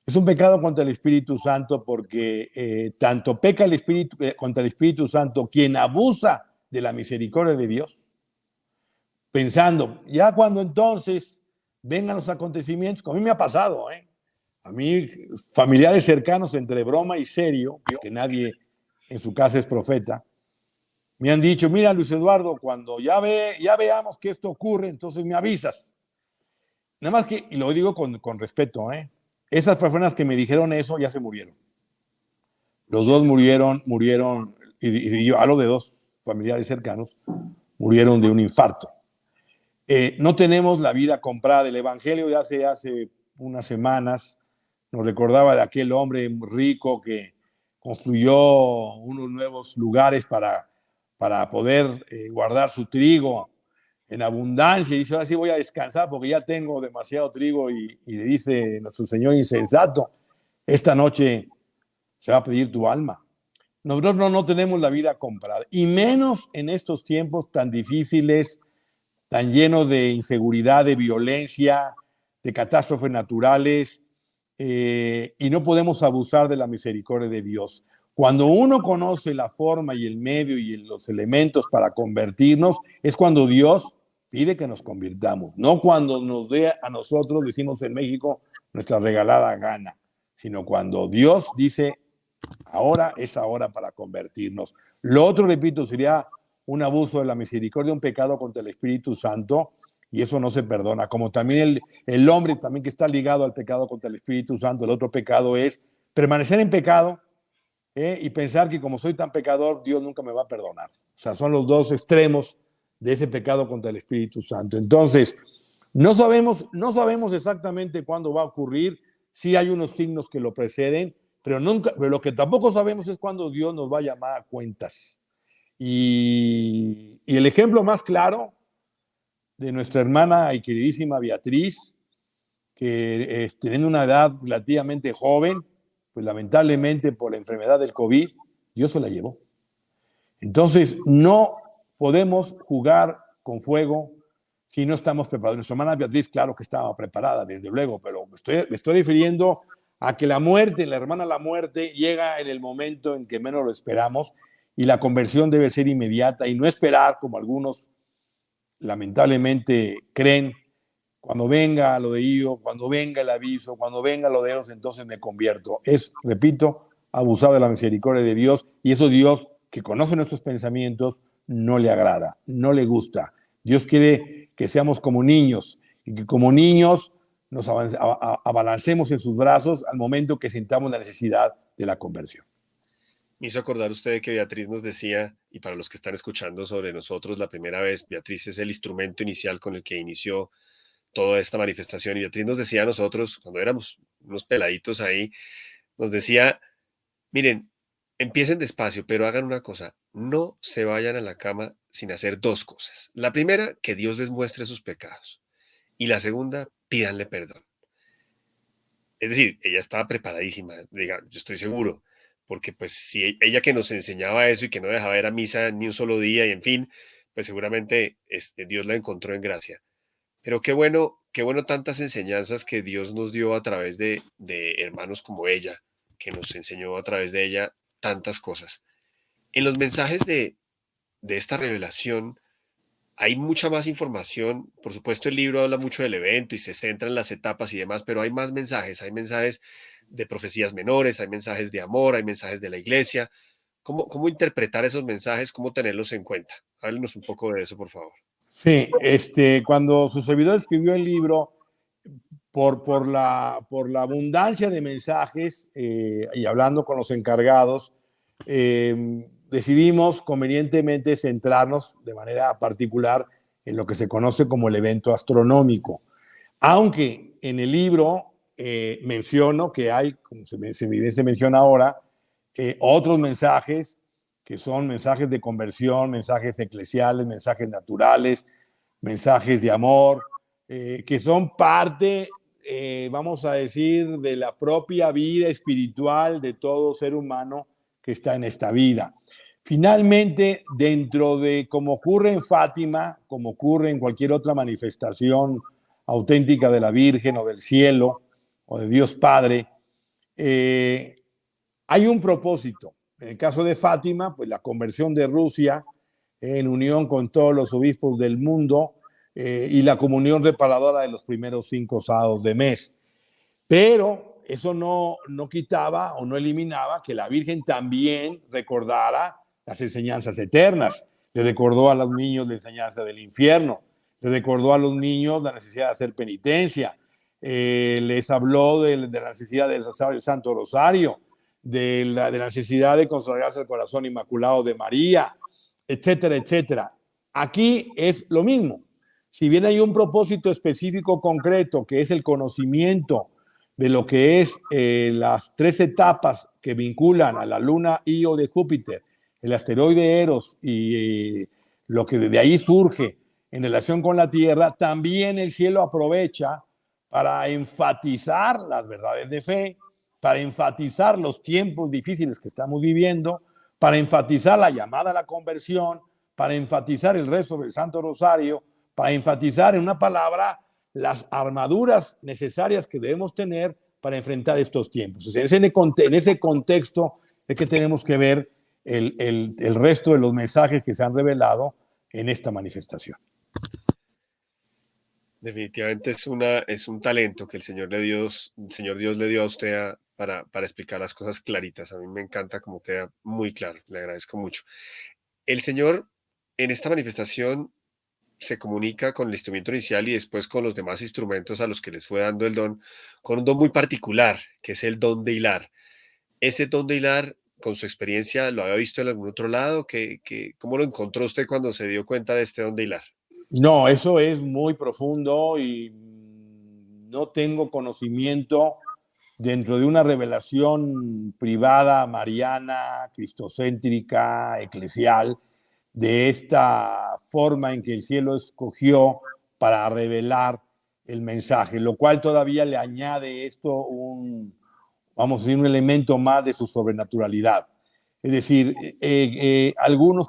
Es un pecado contra el Espíritu Santo porque tanto peca el Espíritu, contra el Espíritu Santo quien abusa de la misericordia de Dios, pensando, ya cuando entonces vengan los acontecimientos, como a mí me ha pasado, a mí familiares cercanos entre broma y serio, que nadie en su casa es profeta, me han dicho, mira Luis Eduardo, cuando ya veamos que esto ocurre, entonces me avisas. Nada más que, y lo digo con respeto, esas personas que me dijeron eso ya se murieron. Los dos murieron, y yo hablo de dos familiares cercanos, murieron de un infarto. No tenemos la vida comprada. El Evangelio de hace unas semanas nos recordaba de aquel hombre rico que construyó unos nuevos lugares para poder guardar su trigo en abundancia. Y dice, ahora sí voy a descansar porque ya tengo demasiado trigo. Y le dice nuestro Señor insensato, esta noche se va a pedir tu alma. Nosotros no tenemos la vida comprada, y menos en estos tiempos tan difíciles, tan llenos de inseguridad, de violencia, de catástrofes naturales, y no podemos abusar de la misericordia de Dios. Cuando uno conoce la forma y el medio y los elementos para convertirnos, es cuando Dios pide que nos convirtamos, no cuando nos dé a nosotros, decimos en México, nuestra regalada gana, sino cuando Dios dice, ahora es ahora para convertirnos. Lo otro, repito, sería un abuso de la misericordia, un pecado contra el Espíritu Santo, y eso no se perdona. Como también el hombre también que está ligado al pecado contra el Espíritu Santo, el otro pecado es permanecer en pecado y pensar que como soy tan pecador, Dios nunca me va a perdonar. O sea, son los dos extremos de ese pecado contra el Espíritu Santo. Entonces, no sabemos exactamente cuándo va a ocurrir, sí hay unos signos que lo preceden, pero lo que tampoco sabemos es cuándo Dios nos va a llamar a cuentas. Y el ejemplo más claro de nuestra hermana y queridísima Beatriz, que teniendo una edad relativamente joven, pues lamentablemente por la enfermedad del COVID, Dios se la llevó. Entonces, no podemos jugar con fuego si no estamos preparados. Nuestra hermana Beatriz, claro que estaba preparada, desde luego, pero me estoy refiriendo a que la muerte, la hermana la muerte, llega en el momento en que menos lo esperamos y la conversión debe ser inmediata y no esperar, como algunos lamentablemente creen, cuando venga lo de IO, cuando venga el aviso, cuando venga lo de Eros, entonces me convierto. Es, repito, abusar de la misericordia de Dios, y eso Dios, que conoce nuestros pensamientos, no le agrada, no le gusta. Dios quiere que seamos como niños y que como niños nos abalancemos en sus brazos al momento que sintamos la necesidad de la conversión. Me hizo acordar usted de que Beatriz nos decía, y para los que están escuchando sobre nosotros la primera vez, Beatriz es el instrumento inicial con el que inició toda esta manifestación. Y Beatriz nos decía a nosotros, cuando éramos unos peladitos ahí, nos decía, miren, empiecen despacio, pero hagan una cosa, no se vayan a la cama sin hacer 2 cosas. La primera, que Dios les muestre sus pecados. Y la segunda, pídanle perdón. Es decir, ella estaba preparadísima, diga, yo estoy seguro, porque pues si ella que nos enseñaba eso y que no dejaba ir a misa ni un solo día y en fin, pues seguramente Dios la encontró en gracia. Pero qué bueno tantas enseñanzas que Dios nos dio a través de hermanos como ella, que nos enseñó a través de ella tantas cosas. En los mensajes de esta revelación hay mucha más información. Por supuesto, el libro habla mucho del evento y se centra en las etapas y demás, pero hay más mensajes. Hay mensajes de profecías menores, hay mensajes de amor, hay mensajes de la iglesia. ¿Cómo interpretar esos mensajes? ¿Cómo tenerlos en cuenta? Háblenos un poco de eso, por favor. Sí, cuando su servidor escribió el libro, por la abundancia de mensajes y hablando con los encargados, decidimos convenientemente centrarnos de manera particular en lo que se conoce como el evento astronómico. Aunque en el libro menciono que hay, como se menciona ahora, otros mensajes que son mensajes de conversión, mensajes eclesiales, mensajes naturales, mensajes de amor, que son parte, vamos a decir, de la propia vida espiritual de todo ser humano que está en esta vida. Finalmente, dentro de como ocurre en Fátima, como ocurre en cualquier otra manifestación auténtica de la Virgen o del cielo o de Dios Padre, hay un propósito. En el caso de Fátima, pues la conversión de Rusia en unión con todos los obispos del mundo y la comunión reparadora de los primeros 5 sábados de mes. Pero eso no quitaba o no eliminaba que la Virgen también recordara las enseñanzas eternas. Le recordó a los niños la enseñanza del infierno, le recordó a los niños la necesidad de hacer penitencia, les habló de la necesidad de rezar el Santo Rosario, de la necesidad de consagrarse al corazón inmaculado de María, etcétera, etcétera. Aquí es lo mismo. Si bien hay un propósito específico concreto, que es el conocimiento de lo que es las 3 etapas que vinculan a la luna Io de Júpiter, el asteroide Eros y lo que de ahí surge en relación con la Tierra, también el cielo aprovecha para enfatizar las verdades de fe, para enfatizar los tiempos difíciles que estamos viviendo, para enfatizar la llamada a la conversión, para enfatizar el rezo del Santo Rosario, para enfatizar en una palabra las armaduras necesarias que debemos tener para enfrentar estos tiempos. O sea, en ese contexto es que tenemos que ver el resto de los mensajes que se han revelado en esta manifestación. Definitivamente es un talento que el Señor Dios le dio a usted para explicar las cosas claritas. A mí me encanta cómo queda muy claro. Le agradezco mucho. El Señor en esta manifestación se comunica con el instrumento inicial y después con los demás instrumentos a los que les fue dando el don, con un don muy particular, que es el don de hilar. Ese don de hilar, con su experiencia, ¿lo había visto en algún otro lado? ¿Cómo lo encontró usted cuando se dio cuenta de este don de hilar? No, eso es muy profundo y no tengo conocimiento dentro de una revelación privada, mariana, cristocéntrica, eclesial, de esta forma en que el cielo escogió para revelar el mensaje, lo cual todavía le añade esto vamos a decir, un elemento más de su sobrenaturalidad. Es decir,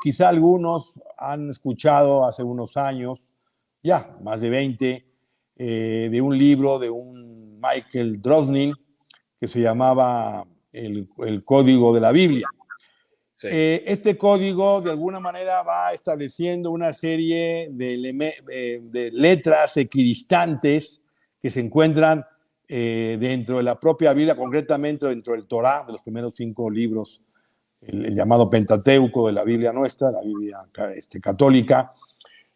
quizá algunos han escuchado hace unos años, ya más de 20, de un libro de un Michael Drosnin que se llamaba el Código de la Biblia. Sí. Este código de alguna manera va estableciendo una serie de letras equidistantes que se encuentran dentro de la propia Biblia, concretamente dentro del Torá, de los primeros 5 libros, el llamado Pentateuco de la Biblia nuestra, la Biblia católica,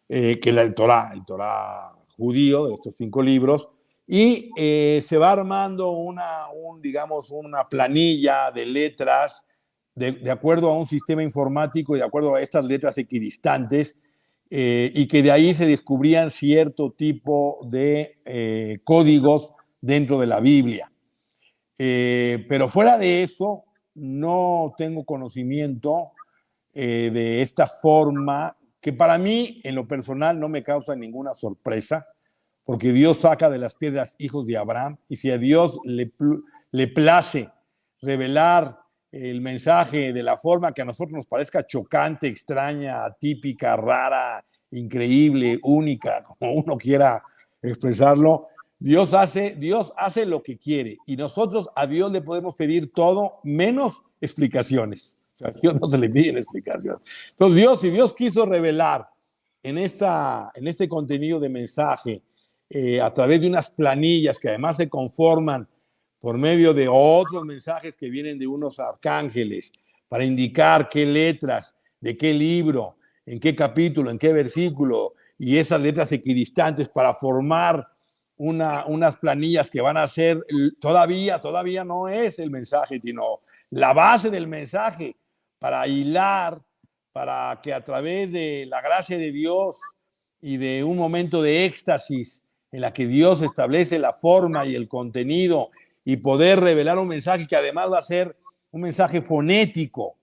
que es el Torá judío de estos 5 libros, y se va armando digamos, una planilla de letras de acuerdo a un sistema informático y de acuerdo a estas letras equidistantes, y que de ahí se descubrían cierto tipo de códigos dentro de la Biblia. Pero fuera de eso, no tengo conocimiento de esta forma que para mí, en lo personal, no me causa ninguna sorpresa, porque Dios saca de las piedras hijos de Abraham, y si a Dios le place revelar el mensaje de la forma que a nosotros nos parezca chocante, extraña, atípica, rara, increíble, única, como uno quiera expresarlo, Dios hace lo que quiere y nosotros a Dios le podemos pedir todo menos explicaciones. O sea, a Dios no se le piden explicaciones. Entonces, si Dios quiso revelar en este contenido de mensaje, a través de unas planillas que además se conforman por medio de otros mensajes que vienen de unos arcángeles para indicar qué letras, de qué libro, en qué capítulo, en qué versículo, y esas letras equidistantes para formar unas planillas que van a ser, todavía no es el mensaje, sino la base del mensaje para hilar, para que a través de la gracia de Dios y de un momento de éxtasis en la que Dios establece la forma y el contenido y poder revelar un mensaje que además va a ser un mensaje fonético,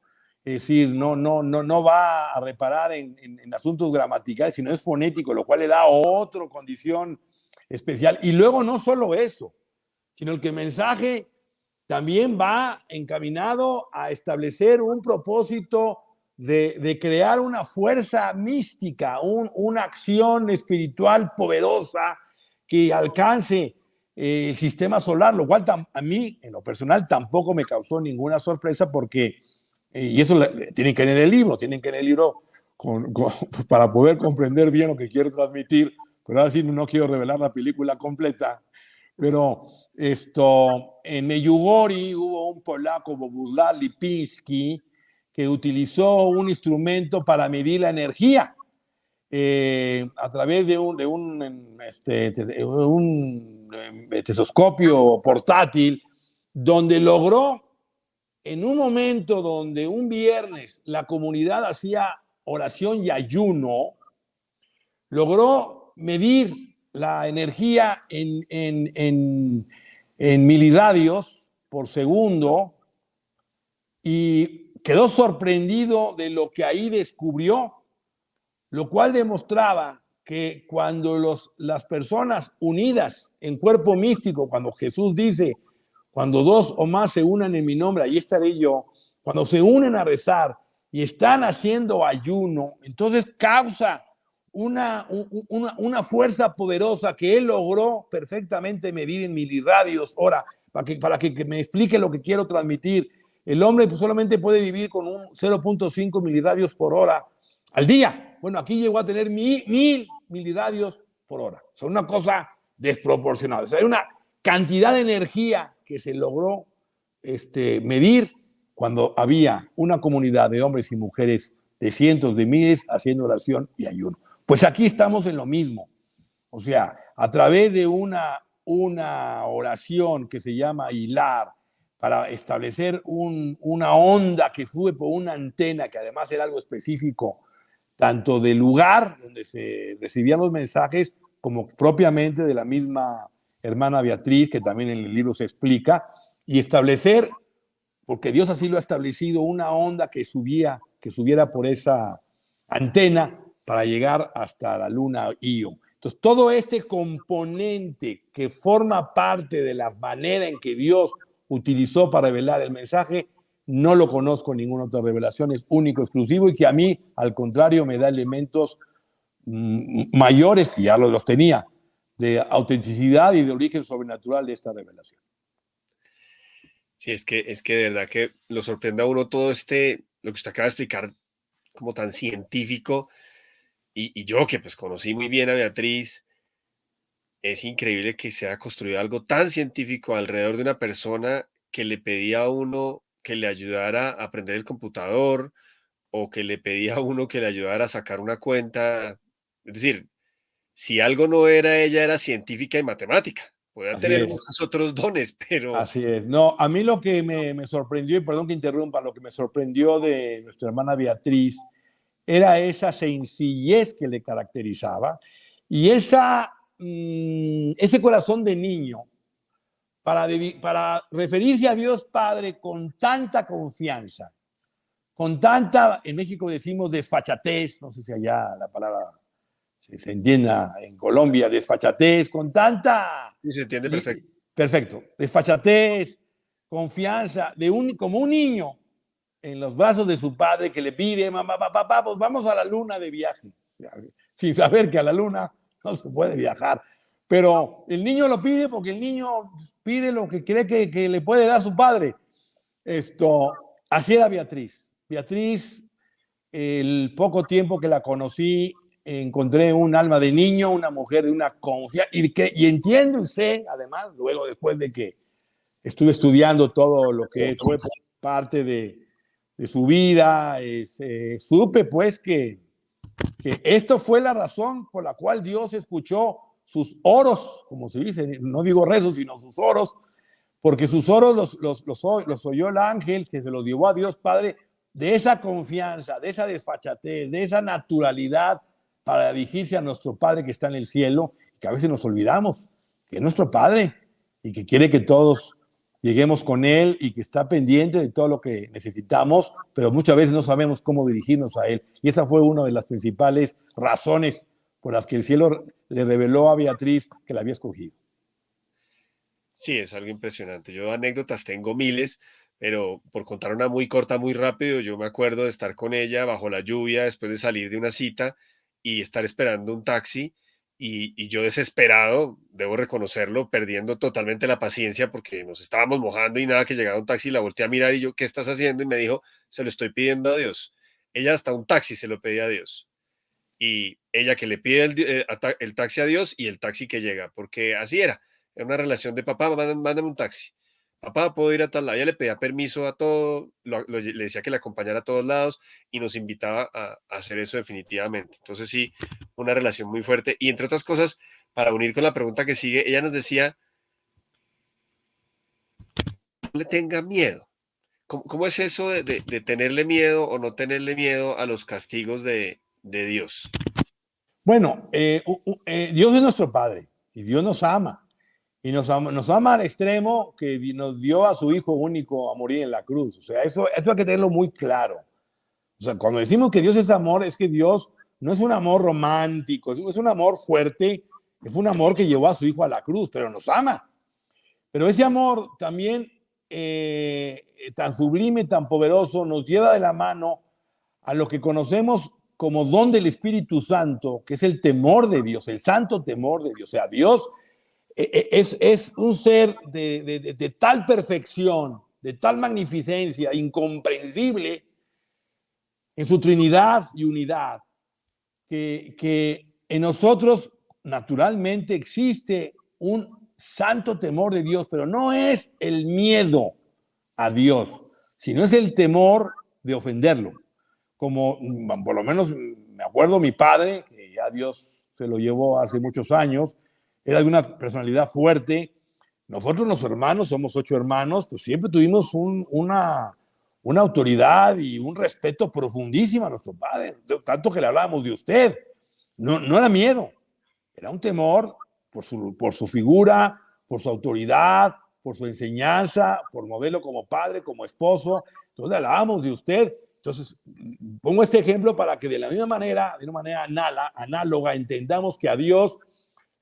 es decir, no va a reparar en asuntos gramaticales, sino es fonético, lo cual le da otra condición especial. Y luego no solo eso, sino que el mensaje también va encaminado a establecer un propósito de crear una fuerza mística, una acción espiritual poderosa que alcance el sistema solar, lo cual a mí, en lo personal, tampoco me causó ninguna sorpresa porque, y eso tienen que leer el libro, para poder comprender bien lo que quiero transmitir, pero ahora sí no quiero revelar la película completa. Pero en Meyugori hubo un polaco, Boguslaw Lipinski, que utilizó un instrumento para medir la energía a través de un telescopio portátil, donde logró, en un momento donde un viernes la comunidad hacía oración y ayuno, logró medir la energía en miliradios por segundo y quedó sorprendido de lo que ahí descubrió, lo cual demostraba que cuando las personas unidas en cuerpo místico, cuando Jesús dice, cuando dos o más se unan en mi nombre, ahí estaré yo, cuando se unen a rezar y están haciendo ayuno, entonces causa una fuerza poderosa que él logró perfectamente medir en miliradios. Ahora, para que me explique lo que quiero transmitir, el hombre solamente puede vivir con un 0.5 miliradios por hora al día. Bueno, aquí llegó a tener 1000 miliradios por hora. O sea, una cosa desproporcionada. O sea, hay una cantidad de energía que se logró medir cuando había una comunidad de hombres y mujeres de cientos de miles haciendo oración y ayuno. Pues aquí estamos en lo mismo. O sea, a través de una oración que se llama hilar, para establecer una onda que fue por una antena, que además era algo específico, tanto del lugar donde se recibían los mensajes, como propiamente de la misma hermana Beatriz, que también en el libro se explica, y establecer, porque Dios así lo ha establecido, una onda que subiera por esa antena para llegar hasta la luna Io. Entonces, todo este componente que forma parte de la manera en que Dios utilizó para revelar el mensaje, no lo conozco en ninguna otra revelación, es único, exclusivo, y que a mí, al contrario, me da elementos mayores, que ya los tenía, de autenticidad y de origen sobrenatural de esta revelación. Sí, es que de verdad que lo sorprende a uno todo lo que usted acaba de explicar, como tan científico, y yo que pues conocí muy bien a Beatriz, es increíble que se haya construido algo tan científico alrededor de una persona que le pedía a uno que le ayudara a aprender el computador o que le pedía a uno que le ayudara a sacar una cuenta. Es decir, si algo no era ella, era científica y matemática. Podía Así tener es. muchos otros dones, pero Así es. No, a mí lo que me sorprendió, y perdón que interrumpa, lo que me sorprendió de nuestra hermana Beatriz era esa sencillez que le caracterizaba y ese corazón de niño para referirse a Dios Padre con tanta confianza, con tanta, en México decimos desfachatez, no sé si allá la palabra se entienda en Colombia, desfachatez, con tanta... sí, se entiende perfecto. Perfecto, desfachatez, confianza, como un niño en los brazos de su padre que le pide, mamá, papá, pues vamos a la luna de viaje, sin saber que a la luna no se puede viajar, pero el niño lo pide porque el niño pide lo que cree que le puede dar su padre. Así era Beatriz. Beatriz, el poco tiempo que la conocí, encontré un alma de niño, una mujer de una confianza, y entiendo y sé, además, luego después de que estuve estudiando todo lo que fue parte de su vida, supe pues que esto fue la razón por la cual Dios escuchó sus oros, como se dice, no digo rezos, sino sus oros, porque sus oros los oyó el ángel que se los llevó a Dios Padre, de esa confianza, de esa desfachatez, de esa naturalidad para dirigirse a nuestro Padre que está en el cielo, que a veces nos olvidamos, que es nuestro Padre y que quiere que todos lleguemos con Él y que está pendiente de todo lo que necesitamos, pero muchas veces no sabemos cómo dirigirnos a Él. Y esa fue una de las principales razones por las que el cielo le reveló a Beatriz que la había escogido. Sí, es algo impresionante. Yo anécdotas tengo miles, pero por contar una muy corta, muy rápido, yo me acuerdo de estar con ella bajo la lluvia después de salir de una cita y estar esperando un taxi y yo desesperado, debo reconocerlo, perdiendo totalmente la paciencia porque nos estábamos mojando y nada que llegaba un taxi, la volteé a mirar y yo, ¿qué estás haciendo? Y me dijo, se lo estoy pidiendo a Dios. Ella hasta un taxi se lo pedía a Dios. Y ella que le pide el taxi a Dios y el taxi que llega, porque así era. Era una relación de papá, mándame un taxi. Papá, puedo ir a tal lado. Ella le pedía permiso a todo, le decía que le acompañara a todos lados y nos invitaba a hacer eso definitivamente. Entonces sí, una relación muy fuerte. Y entre otras cosas, para unir con la pregunta que sigue, ella nos decía, no le tenga miedo. ¿Cómo es eso de tenerle miedo o no tenerle miedo a los castigos de Dios? Bueno, Dios es nuestro Padre y Dios nos ama. Y nos ama al extremo que nos dio a su Hijo único a morir en la cruz. O sea, eso hay que tenerlo muy claro. O sea, cuando decimos que Dios es amor, es que Dios no es un amor romántico, es un amor fuerte, es un amor que llevó a su Hijo a la cruz, pero nos ama. Pero ese amor también tan sublime, tan poderoso, nos lleva de la mano a lo que conocemos como don del Espíritu Santo, que es el temor de Dios, el santo temor de Dios. O sea, Dios es un ser de tal perfección, de tal magnificencia, incomprensible en su Trinidad y unidad, que en nosotros naturalmente existe un santo temor de Dios, pero no es el miedo a Dios, sino es el temor de ofenderlo. Como por lo menos me acuerdo mi padre, que ya Dios se lo llevó hace muchos años, era de una personalidad fuerte. Nosotros los hermanos, somos 8 hermanos, pues siempre tuvimos una autoridad y un respeto profundísimo a nuestro padre, tanto que le hablábamos de usted. No, no era miedo, era un temor por su figura, por su autoridad, por su enseñanza, por modelo como padre, como esposo. Entonces le hablábamos de usted. Entonces, pongo este ejemplo para que de la misma manera, de una manera análoga, entendamos que a Dios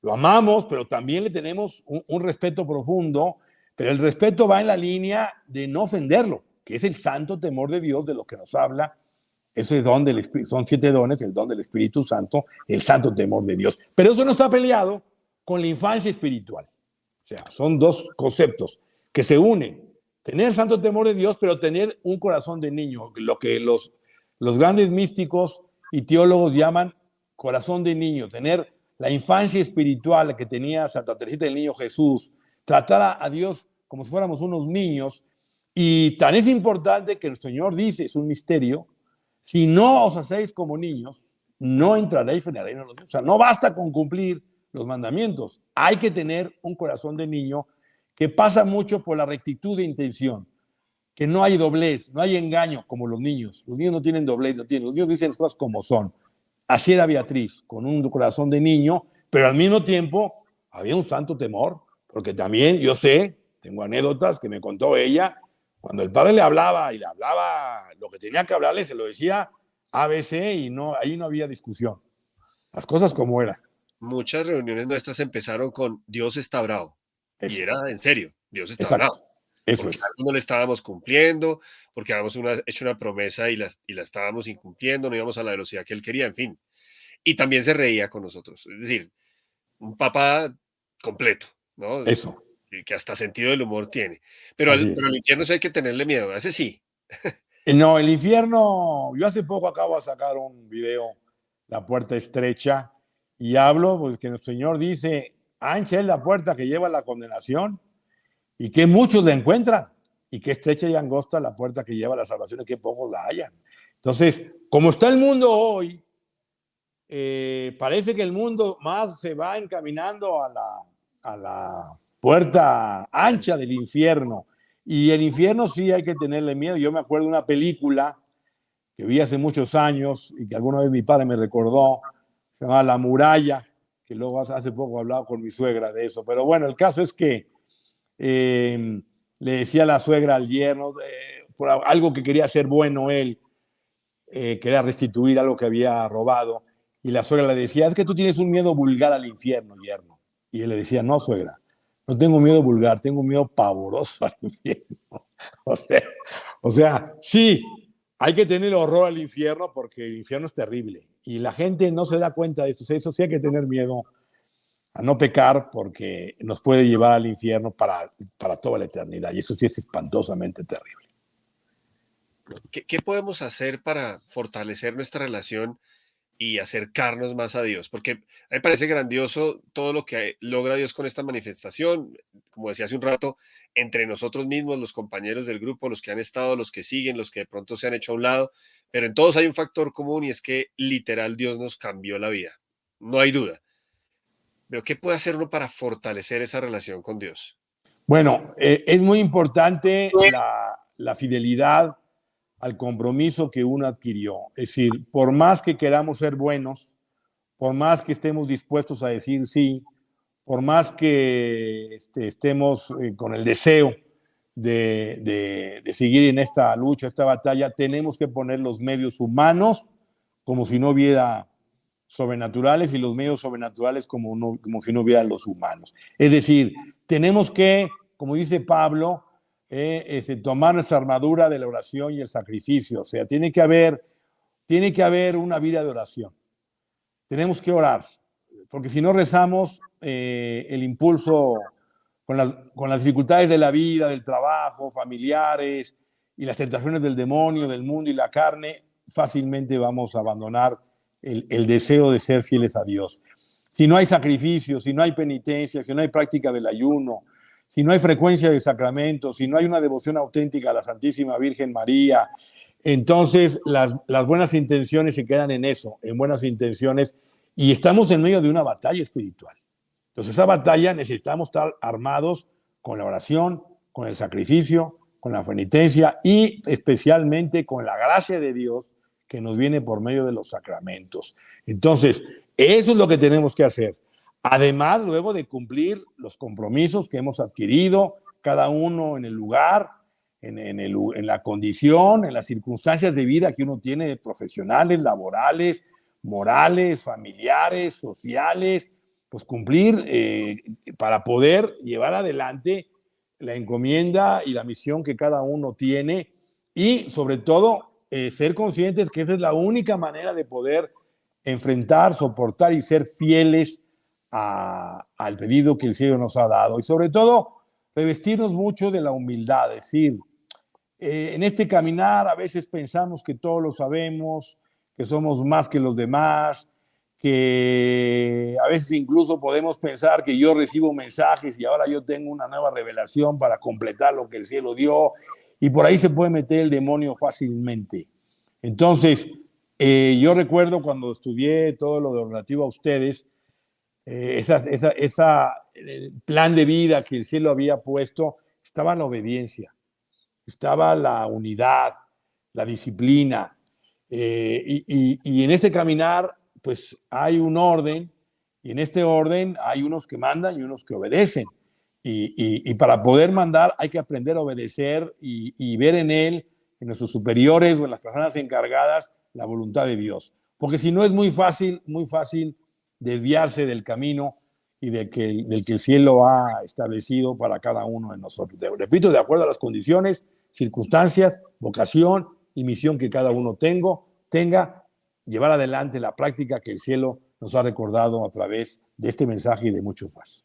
lo amamos, pero también le tenemos un respeto profundo, pero el respeto va en la línea de no ofenderlo, que es el santo temor de Dios de lo que nos habla. Ese don del Espíritu, son 7 dones, el don del Espíritu Santo, el santo temor de Dios. Pero eso no está peleado con la infancia espiritual. O sea, son dos conceptos que se unen. Tener santo temor de Dios, pero tener un corazón de niño, lo que los grandes místicos y teólogos llaman corazón de niño, tener la infancia espiritual que tenía Santa Teresita del Niño Jesús, tratar a Dios como si fuéramos unos niños, y tan es importante que el Señor dice, es un misterio, si no os hacéis como niños, no entraréis en el reino de los Dios. O sea, no basta con cumplir los mandamientos, hay que tener un corazón de niño que pasa mucho por la rectitud de intención, que no hay doblez, no hay engaño como los niños. Los niños no tienen doblez, los niños dicen las cosas como son. Así era Beatriz, con un corazón de niño, pero al mismo tiempo había un santo temor, porque también yo sé, tengo anécdotas que me contó ella, cuando el padre le hablaba y le hablaba lo que tenía que hablarle, se lo decía ABC y no, ahí no había discusión. Las cosas como eran. Muchas reuniones nuestras empezaron con Dios está bravo. Y Eso, era en serio, Dios está bravo. exacto. Eso Porque es. algo no le estábamos cumpliendo, porque habíamos hecho una promesa y la estábamos incumpliendo, no íbamos a la velocidad que él quería, en fin. Y también se reía con nosotros. Es decir, un papá completo, ¿no? Eso, Que hasta sentido del humor tiene. así Pero es. al infierno sí hay que tenerle miedo, a ese sí. No, el infierno, yo hace poco acabo de sacar un video, La puerta estrecha, y hablo pues que el Señor dice, ancha es la puerta que lleva a la condenación y que muchos la encuentran, y que estrecha y angosta la puerta que lleva a la salvación y que pocos la hallan. Entonces, como está el mundo hoy, parece que el mundo más se va encaminando a la puerta ancha del infierno. Y el infierno sí hay que tenerle miedo. Yo me acuerdo de una película que vi hace muchos años y que alguna vez mi padre me recordó, se llama La Muralla, que luego hace poco he hablado con mi suegra de eso. Pero bueno, el caso es que le decía a la suegra al yerno, por algo que quería hacer bueno él, quería restituir algo que había robado, y la suegra le decía, es que tú tienes un miedo vulgar al infierno, yerno. Y él le decía, no, suegra, no tengo miedo vulgar, tengo un miedo pavoroso al infierno. O sea, sí, hay que tener horror al infierno porque el infierno es terrible. Y la gente no se da cuenta de esto. O sea, eso sí hay que tener miedo a no pecar porque nos puede llevar al infierno para toda la eternidad. Y eso sí es espantosamente terrible. ¿Qué podemos hacer para fortalecer nuestra relación y acercarnos más a Dios? Porque a mí me parece grandioso todo lo que logra Dios con esta manifestación. Como decía hace un rato, entre nosotros mismos, los compañeros del grupo, los que han estado, los que siguen, los que de pronto se han hecho a un lado, pero en todos hay un factor común y es que literal Dios nos cambió la vida. No hay duda. Pero ¿qué puede hacer uno para fortalecer esa relación con Dios? Bueno, es muy importante la fidelidad al compromiso que uno adquirió. Es decir, por más que queramos ser buenos, por más que estemos dispuestos a decir sí, por más que estemos con el deseo de seguir en esta lucha, esta batalla, tenemos que poner los medios humanos como si no hubiera sobrenaturales y los medios sobrenaturales como si no hubiera los humanos. Es decir, tenemos que, como dice Pablo, tomar nuestra armadura de la oración y el sacrificio. O sea, tiene que haber una vida de oración. Tenemos que orar, porque si no rezamos, el impulso con las dificultades de la vida, del trabajo, familiares y las tentaciones del demonio, del mundo y la carne, fácilmente vamos a abandonar el deseo de ser fieles a Dios. Si no hay sacrificio, si no hay penitencia, si no hay práctica del ayuno, si no hay frecuencia de sacramentos, si no hay una devoción auténtica a la Santísima Virgen María, entonces las buenas intenciones se quedan en eso, en buenas intenciones, y estamos en medio de una batalla espiritual. Entonces, esa batalla necesitamos estar armados con la oración, con el sacrificio, con la penitencia y especialmente con la gracia de Dios que nos viene por medio de los sacramentos. Entonces, eso es lo que tenemos que hacer. Además, luego de cumplir los compromisos que hemos adquirido, cada uno en el lugar, en la condición, en las circunstancias de vida que uno tiene, profesionales, laborales, morales, familiares, sociales, pues cumplir para poder llevar adelante la encomienda y la misión que cada uno tiene y sobre todo ser conscientes que esa es la única manera de poder enfrentar, soportar y ser fieles al pedido que el cielo nos ha dado y sobre todo revestirnos mucho de la humildad, es decir, en este caminar a veces pensamos que todo lo sabemos, que somos más que los demás, que a veces incluso podemos pensar que yo recibo mensajes y ahora yo tengo una nueva revelación para completar lo que el cielo dio, y por ahí se puede meter el demonio fácilmente. Entonces, yo recuerdo cuando estudié todo lo relativo a ustedes, plan de vida que el cielo había puesto, estaba la obediencia, estaba la unidad, la disciplina, y en ese caminar, pues hay un orden, y en este orden hay unos que mandan y unos que obedecen. Y para poder mandar hay que aprender a obedecer y ver en él, en nuestros superiores o en las personas encargadas, la voluntad de Dios. Porque si no es muy fácil desviarse del camino y del que el cielo ha establecido para cada uno de nosotros. Repito, de acuerdo a las condiciones, circunstancias, vocación y misión que cada uno tenga, llevar adelante la práctica que el cielo nos ha recordado a través de este mensaje y de muchos más.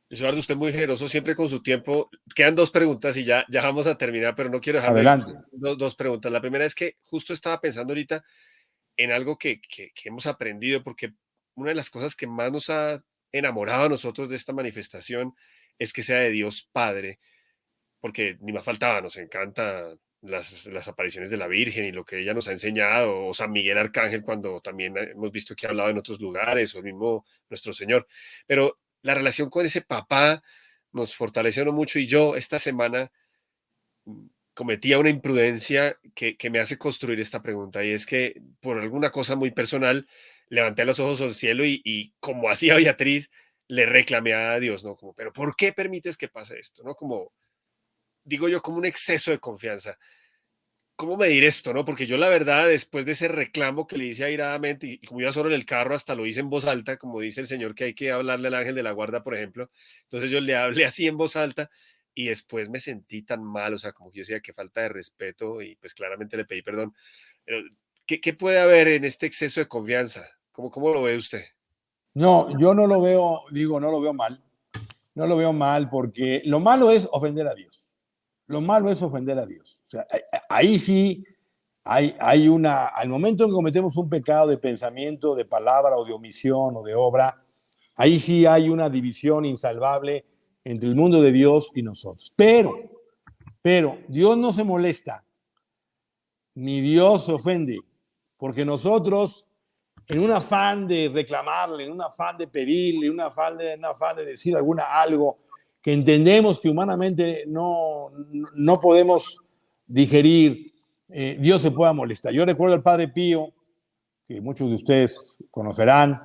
Eduardo, usted es muy generoso siempre con su tiempo. Quedan dos preguntas y ya vamos a terminar, pero no quiero dejar de Adelante. dos preguntas. La primera es que justo estaba pensando ahorita en algo que hemos aprendido, porque una de las cosas que más nos ha enamorado a nosotros de esta manifestación es que sea de Dios Padre, porque ni más faltaba, nos encanta las apariciones de la Virgen y lo que ella nos ha enseñado, o San Miguel Arcángel cuando también hemos visto que ha hablado en otros lugares, o el mismo nuestro Señor. Pero la relación con ese papá nos fortaleció mucho y yo esta semana cometía una imprudencia que me hace construir esta pregunta y es que por alguna cosa muy personal levanté los ojos al cielo y como hacía Beatriz, le reclamé a Dios, ¿no? Como, pero ¿por qué permites que pase esto? ¿No? Como, digo yo, como un exceso de confianza. ¿Cómo medir esto, no? Porque yo la verdad, después de ese reclamo que le hice airadamente, y como iba solo en el carro, hasta lo hice en voz alta, como dice el señor que hay que hablarle al ángel de la guarda, por ejemplo. Entonces yo le hablé así en voz alta y después me sentí tan mal, o sea, como que yo decía que falta de respeto y pues claramente le pedí perdón. Pero, ¿qué puede haber en este exceso de confianza? ¿Cómo lo ve usted? No, yo no lo veo, digo, no lo veo mal. No lo veo mal porque lo malo es ofender a Dios. Lo malo es ofender a Dios. O sea, ahí sí hay una, al momento en que cometemos un pecado de pensamiento, de palabra o de omisión o de obra, ahí sí hay una división insalvable entre el mundo de Dios y nosotros. Pero Dios no se molesta, ni Dios se ofende, porque nosotros, en un afán de reclamarle, en un afán de pedirle, en un afán de decir algo que entendemos que humanamente no podemos digerir, Dios se pueda molestar. Yo recuerdo al Padre Pío, que muchos de ustedes conocerán,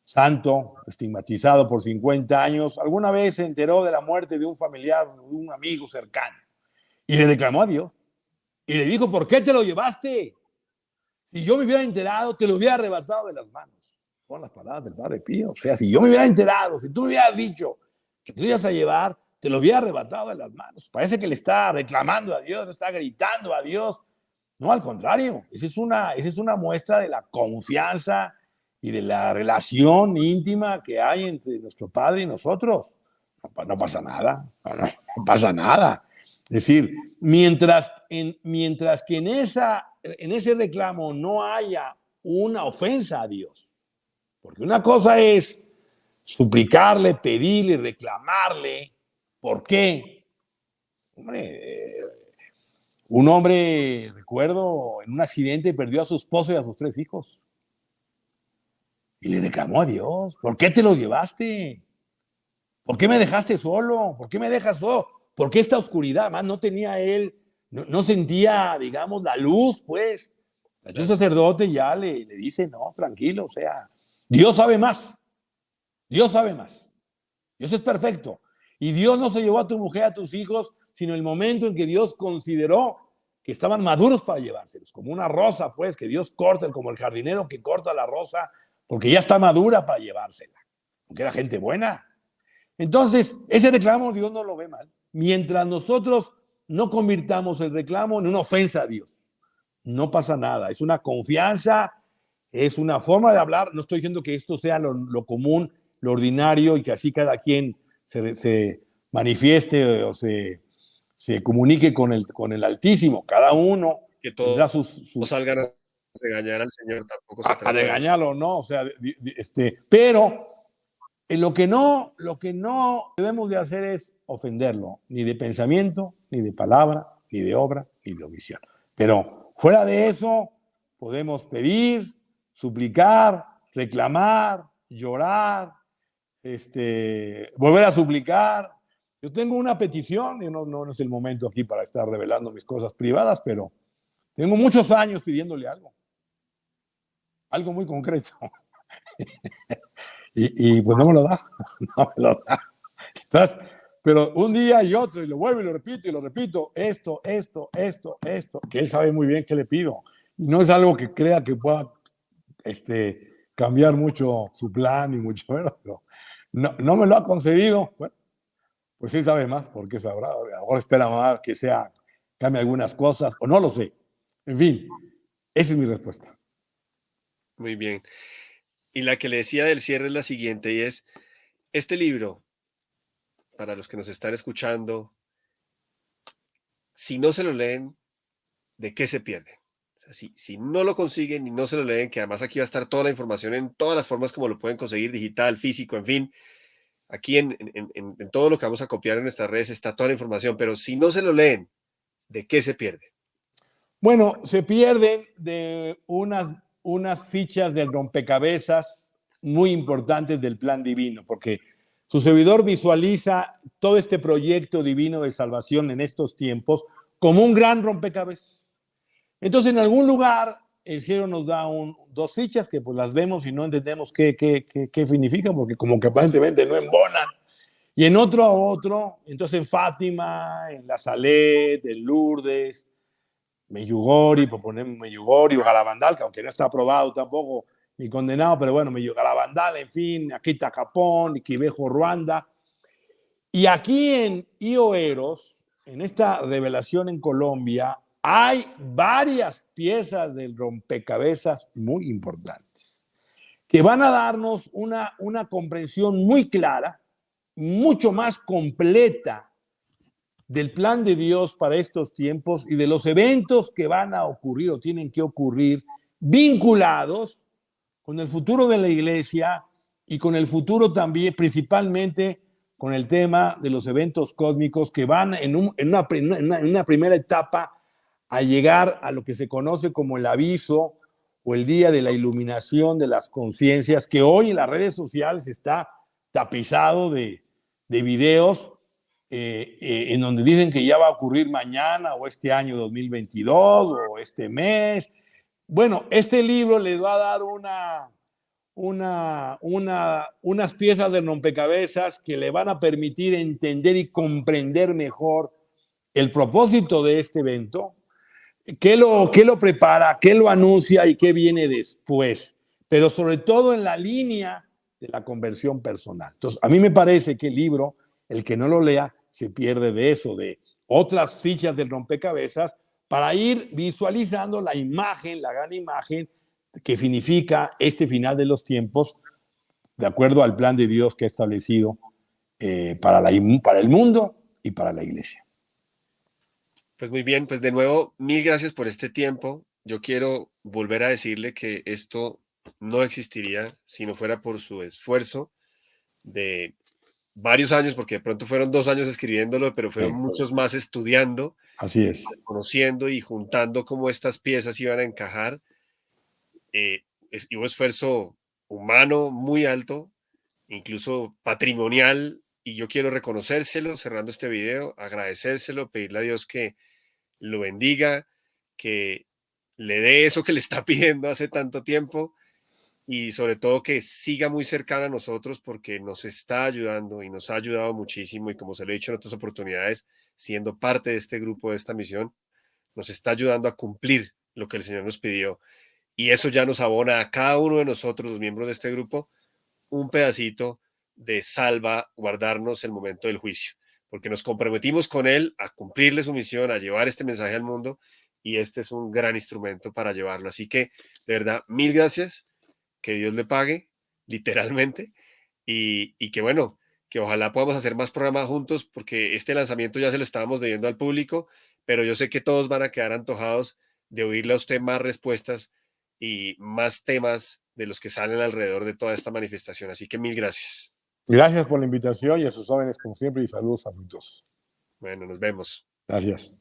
santo, estigmatizado por 50 años, alguna vez se enteró de la muerte de un familiar, de un amigo cercano, y le reclamó a Dios. Y le dijo, ¿por qué te lo llevaste? Si yo me hubiera enterado, te lo hubiera arrebatado de las manos. Son las palabras del Padre Pío. O sea, si yo me hubiera enterado, si tú me hubieras dicho que te lo ibas a llevar, te lo hubiera arrebatado de las manos. Parece que le está reclamando a Dios, le está gritando a Dios. No, al contrario, esa es una muestra de la confianza y de la relación íntima que hay entre nuestro Padre y nosotros. No pasa nada, no pasa nada. Es decir, mientras que en ese reclamo no haya una ofensa a Dios, porque una cosa es suplicarle, pedirle, reclamarle, ¿por qué? Hombre, un hombre, recuerdo, en un accidente perdió a su esposo y a sus 3 hijos y le reclamó a Dios, ¿por qué te lo llevaste? ¿Por qué me dejaste solo? ¿Por qué me dejas solo? ¿Por qué esta oscuridad? Además, no tenía él, no sentía, digamos, la luz, pues. Un Claro. sacerdote ya le dice, no, tranquilo, o sea, Dios sabe más, Dios sabe más, Dios es perfecto. Y Dios no se llevó a tu mujer, a tus hijos, sino el momento en que Dios consideró que estaban maduros para llevárselos, como una rosa, pues, que Dios corta, como el jardinero que corta la rosa, porque ya está madura para llevársela, porque era gente buena. Entonces, ese reclamo Dios no lo ve mal. Mientras nosotros no convirtamos el reclamo en una ofensa a Dios, no pasa nada. Es una confianza, es una forma de hablar. No estoy diciendo que esto sea lo común, lo ordinario y que así cada quien se manifieste o se comunique con el Altísimo. Cada uno Que tendrá todos salgan a regañar al Señor, tampoco se a trata de eso. regañarlo, ¿no? O sea, pero lo que no debemos de hacer es ofenderlo, ni de pensamiento, ni de palabra, ni de obra, ni de omisión. Pero fuera de eso, podemos pedir, suplicar, reclamar, llorar, volver a suplicar. Yo tengo una petición, y no es el momento aquí para estar revelando mis cosas privadas, pero tengo muchos años pidiéndole algo muy concreto. Pues no me lo da, no me lo da. Entonces, pero un día y otro, y lo vuelvo y lo repito, esto, que él sabe muy bien qué le pido. Y no es algo que crea que pueda cambiar mucho su plan, y mucho menos, pero no me lo ha concedido. Bueno, pues él sabe más, porque sabrá, a lo mejor espera más que cambie algunas cosas, o no lo sé. En fin, esa es mi respuesta. Muy bien. Y la que le decía del cierre es la siguiente, y es, este libro, para los que nos están escuchando, si no se lo leen, ¿de qué se pierde? O sea, si no lo consiguen y no se lo leen, que además aquí va a estar toda la información en todas las formas como lo pueden conseguir, digital, físico, en fin, aquí en todo lo que vamos a copiar en nuestras redes está toda la información, pero si no se lo leen, ¿de qué se pierde? Bueno, se pierden de unas fichas del rompecabezas muy importantes del plan divino, porque su servidor visualiza todo este proyecto divino de salvación en estos tiempos como un gran rompecabezas. Entonces, en algún lugar, el cielo nos da dos fichas que pues las vemos y no entendemos qué significan, porque como que aparentemente no embonan. Y en otro, entonces en Fátima, en La Salet, en Lourdes, Meyugori, por poner Meyugori o Garabandal, que aunque no está aprobado tampoco ni condenado, pero bueno, Garabandal, en fin, Akita Capón, Quivejo, Ruanda. Y aquí en Ioeros, en esta revelación en Colombia, hay varias piezas del rompecabezas muy importantes que van a darnos una comprensión muy clara, mucho más completa del plan de Dios para estos tiempos y de los eventos que van a ocurrir o tienen que ocurrir vinculados con el futuro de la iglesia y con el futuro también, principalmente con el tema de los eventos cósmicos que van en una primera etapa a llegar a lo que se conoce como el aviso o el día de la iluminación de las conciencias, que hoy en las redes sociales está tapizado de videos en donde dicen que ya va a ocurrir mañana o este año 2022 o este mes. Bueno, este libro les va a dar unas piezas de rompecabezas que le van a permitir entender y comprender mejor el propósito de este evento, qué lo prepara, qué lo anuncia y qué viene después, pero sobre todo en la línea de la conversión personal. Entonces, a mí me parece que el libro, el que no lo lea, se pierde de eso, de otras fichas del rompecabezas, para ir visualizando la imagen, la gran imagen que significa este final de los tiempos, de acuerdo al plan de Dios que ha establecido para el mundo y para la iglesia. Pues muy bien, pues de nuevo, mil gracias por este tiempo. Yo quiero volver a decirle que esto no existiría si no fuera por su esfuerzo de varios años, porque de pronto fueron 2 años escribiéndolo, pero fueron Sí, muchos más estudiando, así es. conociendo y juntando cómo estas piezas iban a encajar. Hubo esfuerzo humano muy alto, incluso patrimonial, y yo quiero reconocérselo cerrando este video, agradecérselo, pedirle a Dios que lo bendiga, que le dé eso que le está pidiendo hace tanto tiempo y sobre todo que siga muy cercana a nosotros porque nos está ayudando y nos ha ayudado muchísimo y como se lo he dicho en otras oportunidades, siendo parte de este grupo, de esta misión, nos está ayudando a cumplir lo que el Señor nos pidió y eso ya nos abona a cada uno de nosotros, los miembros de este grupo, un pedacito de salva guardarnos el momento del juicio, porque nos comprometimos con Él a cumplirle su misión, a llevar este mensaje al mundo y este es un gran instrumento para llevarlo. Así que, de verdad, mil gracias, que Dios le pague, literalmente, y que bueno, que ojalá podamos hacer más programas juntos, porque este lanzamiento ya se lo estábamos debiendo al público, pero yo sé que todos van a quedar antojados de oírle a usted más respuestas y más temas de los que salen alrededor de toda esta manifestación. Así que mil gracias. Gracias por la invitación y a sus órdenes, como siempre, y saludos afectuosos. Bueno, nos vemos. Gracias.